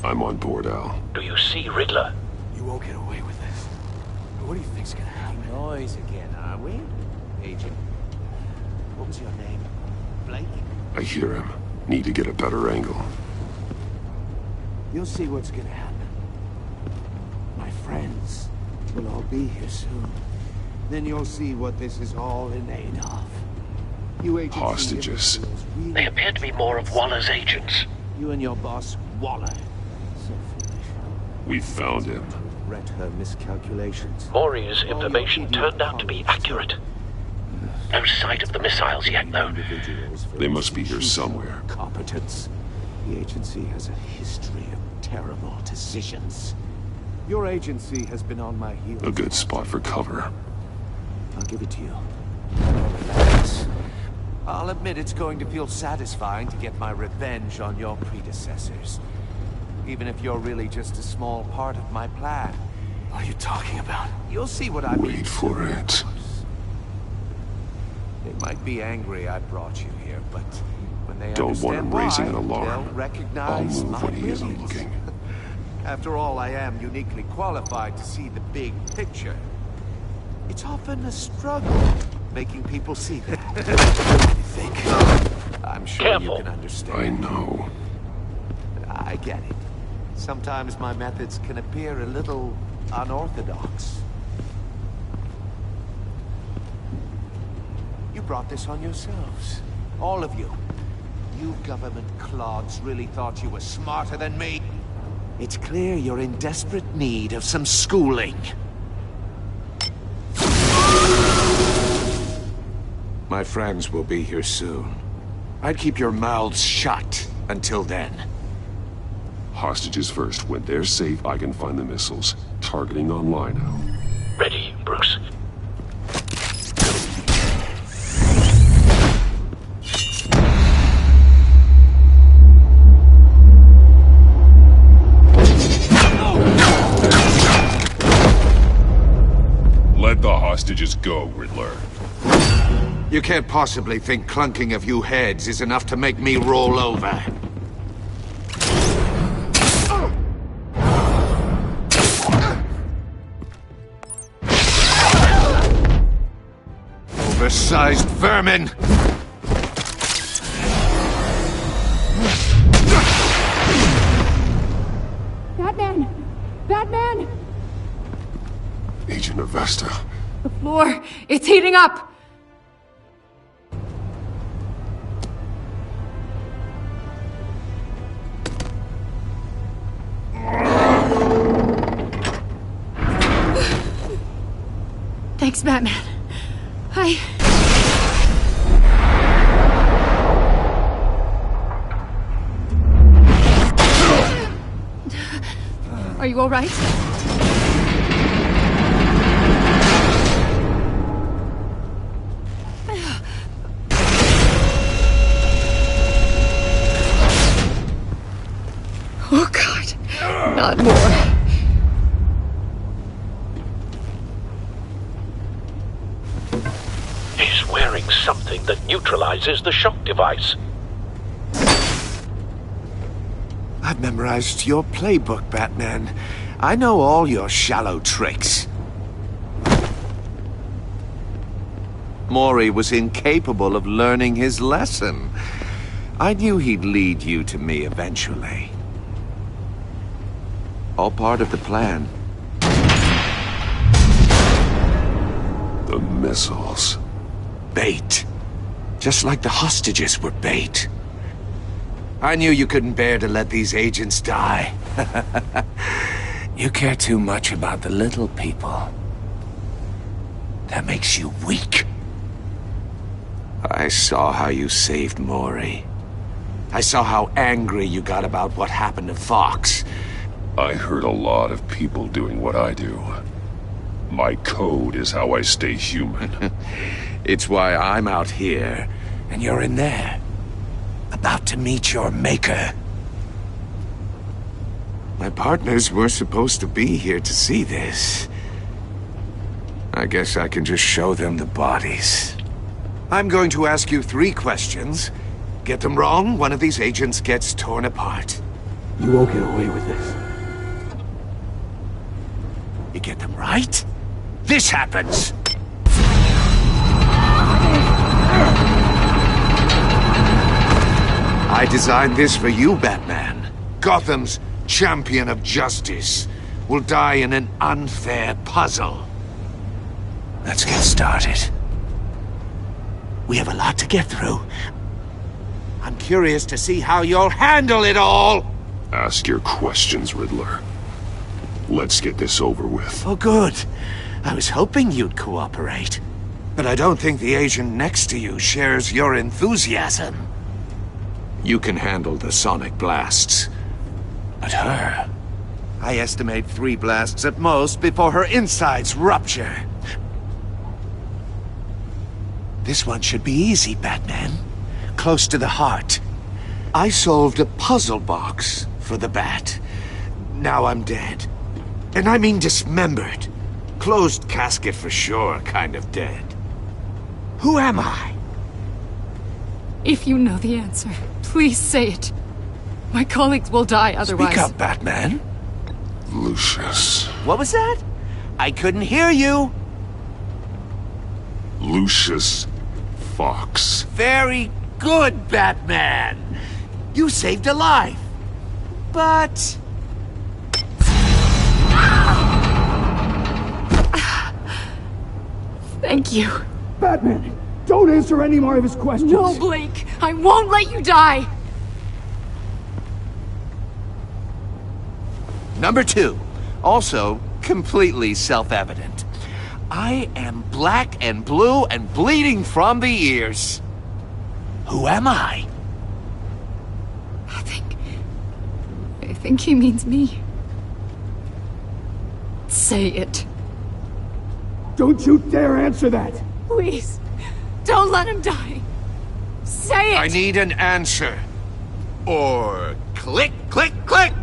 I'm on board, Al. Do you see Riddler? You won't get away with this. What do you think's gonna happen? Noise again, are we? Agent. What was your name? Blake? I hear him. Need to get a better angle. You'll see what's gonna happen. My friends will all be here soon. Then you'll see what this is all in aid of. You agents. Hostages. They appear to be more of Waller's agents. You and your boss, Waller. We found him. Regret her miscalculations. Maury's information turned out to be accurate. No sight of the missiles yet, though. They must be here somewhere. Competence. The agency has a history of terrible decisions. Your agency has been on my heels. A good spot for cover. I'll give it to you. Relax. I'll admit it's going to feel satisfying to get my revenge on your predecessors. Even if you're really just a small part of my plan. What are you talking about? You'll see what I mean. Wait for it. They might be angry I brought you here, but when they Don't want him raising an alarm. They'll recognize I'll move my when he isn't brilliance. looking. After all, I am uniquely qualified to see the big picture. It's often a struggle making people see that. You think? sure you Careful. can understand. I know. I get it. Sometimes my methods can appear a little unorthodox. You brought this on yourselves. All of you. You government clods really thought you were smarter than me. It's clear you're in desperate need of some schooling. My friends will be here soon. I'd keep your mouths shut until then. Hostages first. When they're safe, I can find the missiles. Targeting on Lino. Ready, Bruce. Let the hostages go, Riddler. You can't possibly think clunking a few heads is enough to make me roll over. Oversized vermin! Batman! Batman! Agent Avesta. The floor, it's heating up! Thanks, Batman. Are you all right? Oh, God. Not more. He's wearing something that neutralizes the shock device. I've memorized your playbook, Batman. I know all your shallow tricks. Mori was incapable of learning his lesson. I knew he'd lead you to me eventually. All part of the plan. The missiles. Bait. Just like the hostages were bait. I knew you couldn't bear to let these agents die. You care too much about the little people. That makes you weak. I saw how you saved Mori. I saw how angry you got about what happened to Fox. I heard a lot of people doing what I do. My code is how I stay human. It's why I'm out here, and you're in there. About to meet your maker. My partners were supposed to be here to see this. I guess I can just show them the bodies. I'm going to ask you 3 questions. Get them wrong, one of these agents gets torn apart. You won't get away with this. You get them right, this happens! I designed this for you, Batman. Gotham's champion of justice will die in an unfair puzzle. Let's get started. We have a lot to get through. I'm curious to see how you'll handle it all! Ask your questions, Riddler. Let's get this over with. Oh, good. I was hoping you'd cooperate. But I don't think the agent next to you shares your enthusiasm. You can handle the sonic blasts. But her... I estimate 3 blasts at most before her insides rupture. This one should be easy, Batman. Close to the heart. I solved a puzzle box for the Bat. Now I'm dead. And I mean dismembered. Closed casket for sure, kind of dead. Who am I? If you know the answer, please say it. My colleagues will die otherwise. Speak up, Batman. Lucius. What was that? I couldn't hear you. Lucius Fox. Very good, Batman. You saved a life. But... Thank you. Batman, don't answer any more of his questions. No, Blake. I won't let you die. Number 2, also completely self-evident. I am black and blue and bleeding from the ears. Who am I? I think he means me. Say it. Don't you dare answer that! Please, don't let him die. Say it! I need an answer. Or click, click, click!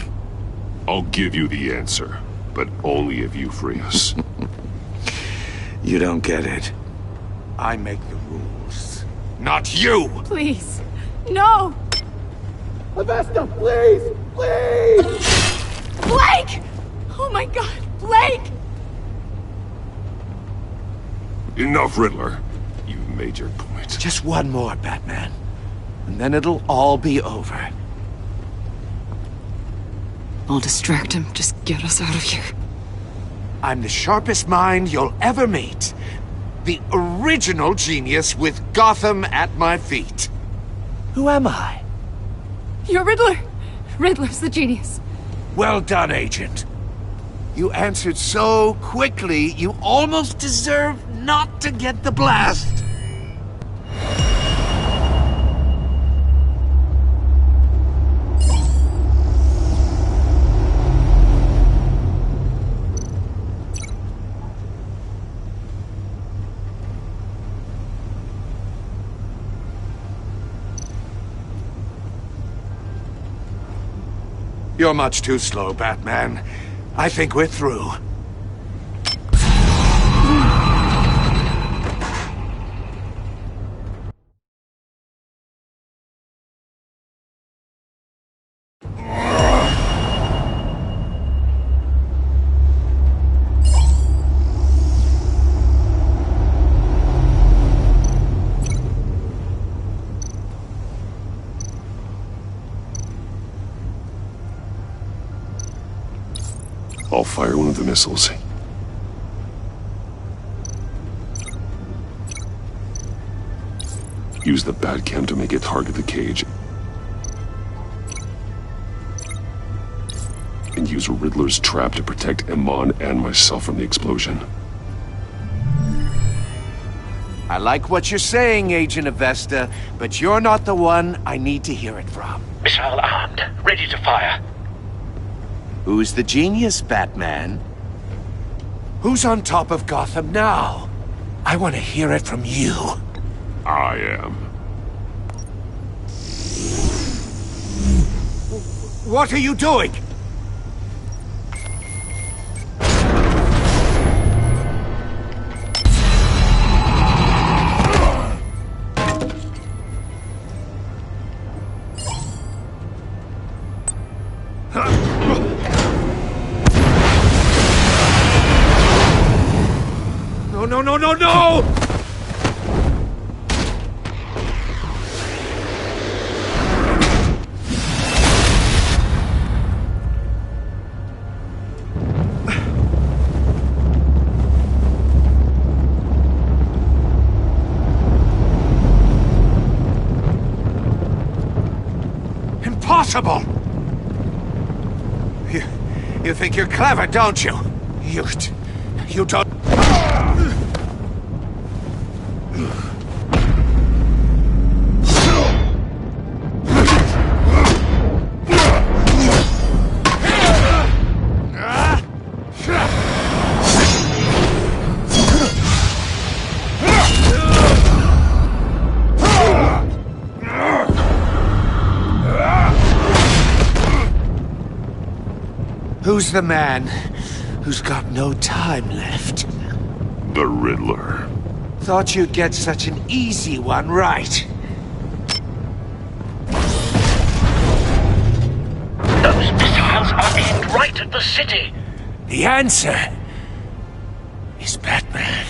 I'll give you the answer, but only if you free us. You don't get it. I make the rules, not you! Please, no! Avesta, please! Please! Blake! Oh my god, Blake! Enough, Riddler. You've made your point. Just one more, Batman. And then it'll all be over. I'll distract him. Just get us out of here. I'm the sharpest mind you'll ever meet. The original genius with Gotham at my feet. Who am I? You're Riddler. Riddler's the genius. Well done, Agent. You answered so quickly, you almost deserve not to get the blast. You're much too slow, Batman. I think we're through. I'll fire one of the missiles. Use the Batcam to make it target the cage. And use Riddler's trap to protect Iman and myself from the explosion. I like what you're saying, Agent Avesta, but you're not the one I need to hear it from. Missile armed, ready to fire. Who's the genius, Batman? Who's on top of Gotham now? I want to hear it from you. I am. What are you doing? No! Impossible! You think you're clever, don't you? You don't... Who's the man who's got no time left? The Riddler. Thought you'd get such an easy one right. Those missiles are aimed right at the city. The answer is Batman.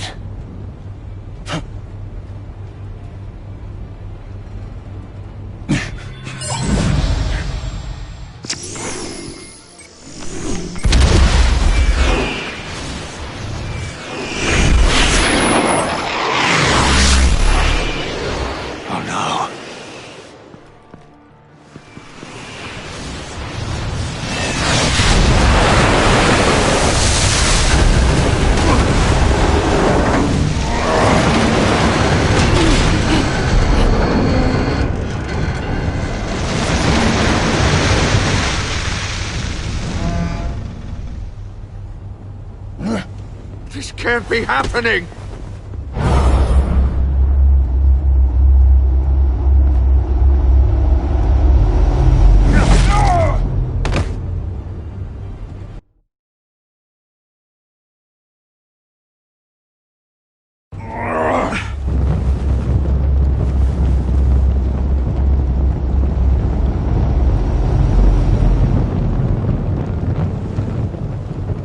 can't be happening!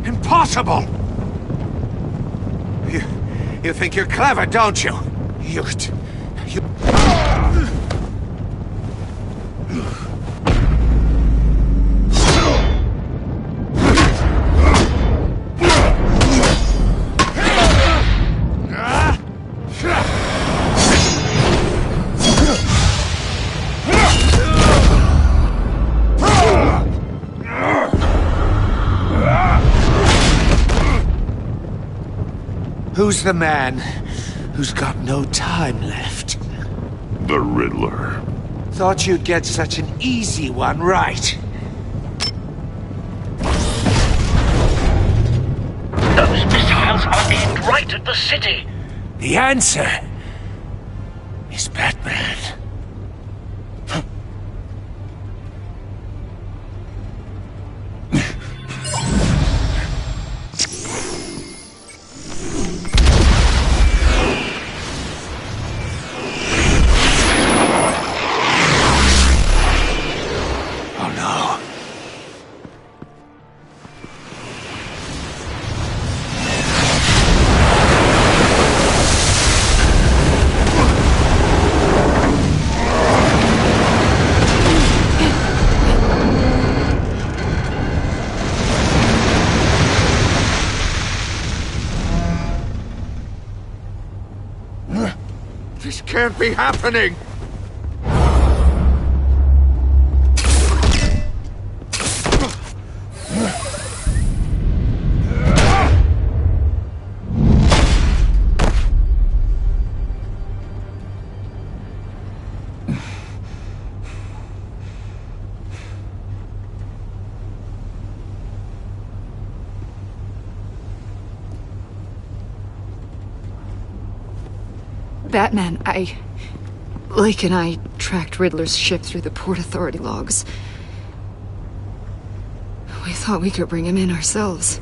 Impossible! You think you're clever, don't you? You... Who's the man who's got no time left? The Riddler. Thought you'd get such an easy one right. Those missiles are aimed right at the city. The answer is Batman. This can't be happening! Batman, Lake and I tracked Riddler's ship through the Port Authority logs. We thought we could bring him in ourselves.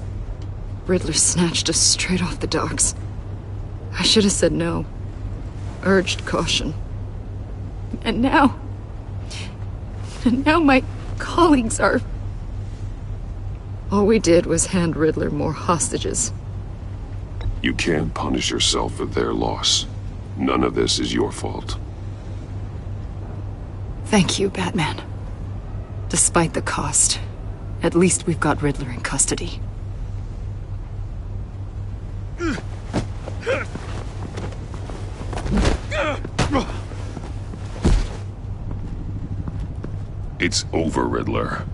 Riddler snatched us straight off the docks. I should have said no. Urged caution. And now my colleagues are... All we did was hand Riddler more hostages. You can't punish yourself for their loss. None of this is your fault. Thank you, Batman. Despite the cost, at least we've got Riddler in custody. It's over, Riddler.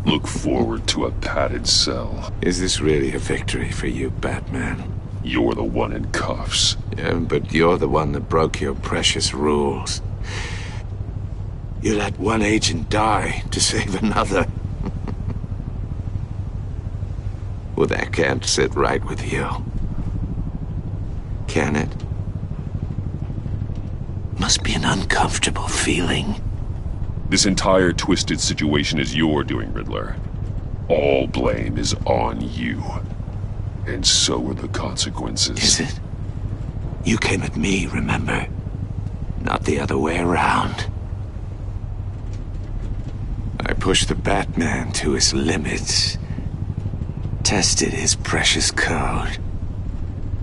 Look forward to a padded cell. Is this really a victory for you, Batman? You're the one in cuffs. Yeah, but you're the one that broke your precious rules. You let one agent die to save another. Well, that can't sit right with you. Can it? Must be an uncomfortable feeling. This entire twisted situation is your doing, Riddler. All blame is on you. And so are the consequences. Is it? You came at me, remember? Not the other way around. I pushed the Batman to his limits. Tested his precious code.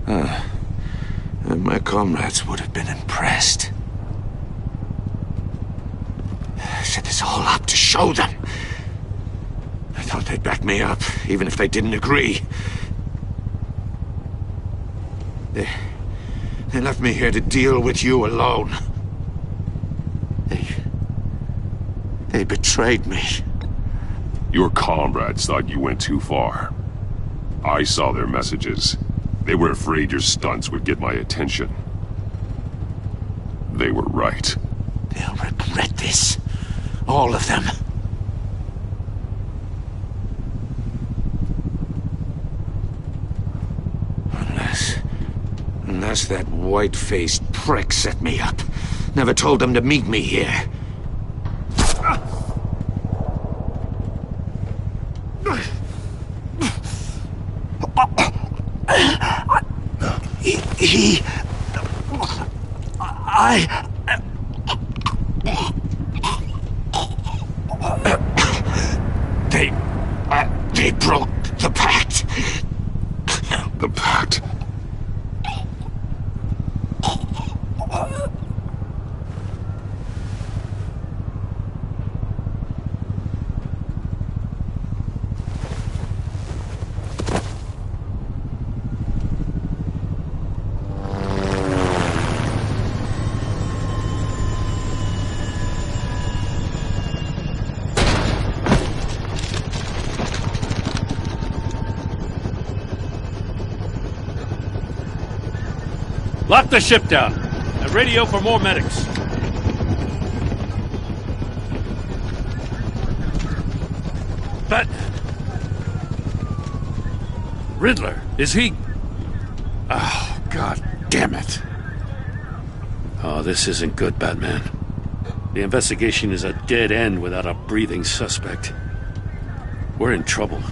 And my comrades would have been impressed. I set this all up to show them. I thought they'd back me up, even if they didn't agree. They left me here to deal with you alone. They betrayed me. Your comrades thought you went too far. I saw their messages. They were afraid your stunts would get my attention. They were right. They'll regret this. All of them. thinks that white-faced prick set me up. Never told them to meet me here. They broke the pact. The pact? Lock the ship down and radio for more medics. But Riddler, is he? Oh, God damn it. Oh, this isn't good, Batman. The investigation is a dead end without a breathing suspect. We're in trouble.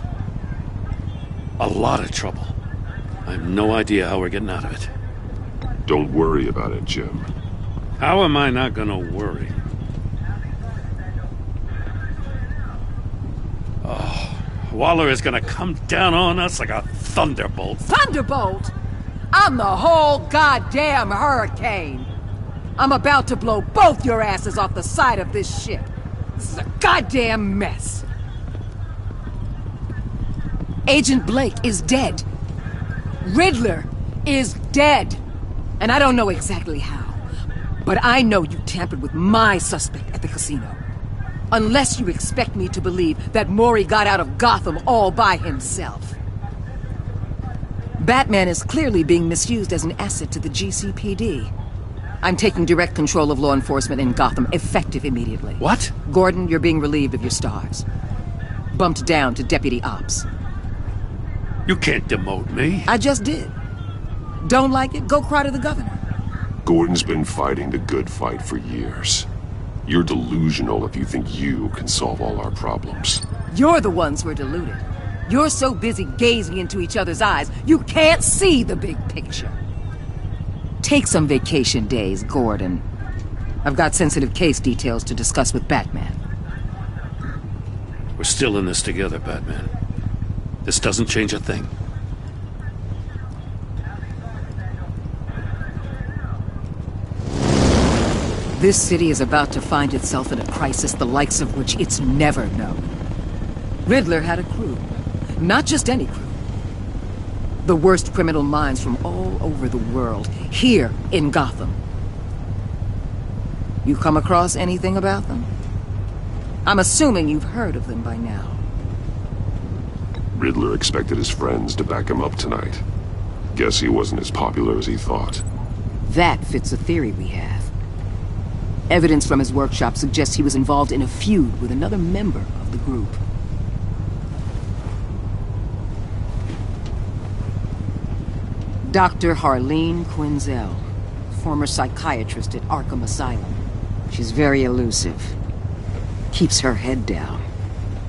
A lot of trouble. I have no idea how we're getting out of it. Don't worry about it, Jim. How am I not gonna worry? Oh, Waller is gonna come down on us like a thunderbolt. Thunderbolt? I'm the whole goddamn hurricane. I'm about to blow both your asses off the side of this ship. This is a goddamn mess. Agent Blake is dead. Riddler is dead. And I don't know exactly how, but I know you tampered with my suspect at the casino. Unless you expect me to believe that Mori got out of Gotham all by himself. Batman is clearly being misused as an asset to the GCPD. I'm taking direct control of law enforcement in Gotham, effective immediately. What? Gordon, you're being relieved of your stars. Bumped down to Deputy Ops. You can't demote me. I just did. Don't like it? Go cry to the governor. Gordon's been fighting the good fight for years. You're delusional if you think you can solve all our problems. You're the ones who are deluded. You're so busy gazing into each other's eyes, you can't see the big picture. Take some vacation days, Gordon. I've got sensitive case details to discuss with Batman. We're still in this together, Batman. This doesn't change a thing. This city is about to find itself in a crisis the likes of which it's never known. Riddler had a crew. Not just any crew. The worst criminal minds from all over the world, here in Gotham. You come across anything about them? I'm assuming you've heard of them by now. Riddler expected his friends to back him up tonight. Guess he wasn't as popular as he thought. That fits a theory we have. Evidence from his workshop suggests he was involved in a feud with another member of the group. Dr. Harleen Quinzel, former psychiatrist at Arkham Asylum. She's very elusive. Keeps her head down.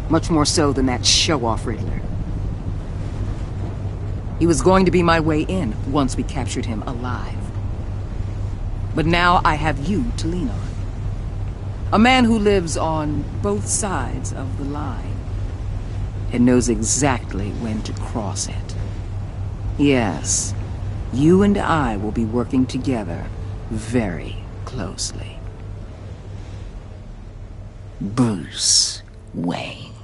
Much more so than that show-off Riddler. He was going to be my way in once we captured him alive. But now I have you to lean on. A man who lives on both sides of the line and knows exactly when to cross it. Yes, you and I will be working together very closely. Bruce Wayne.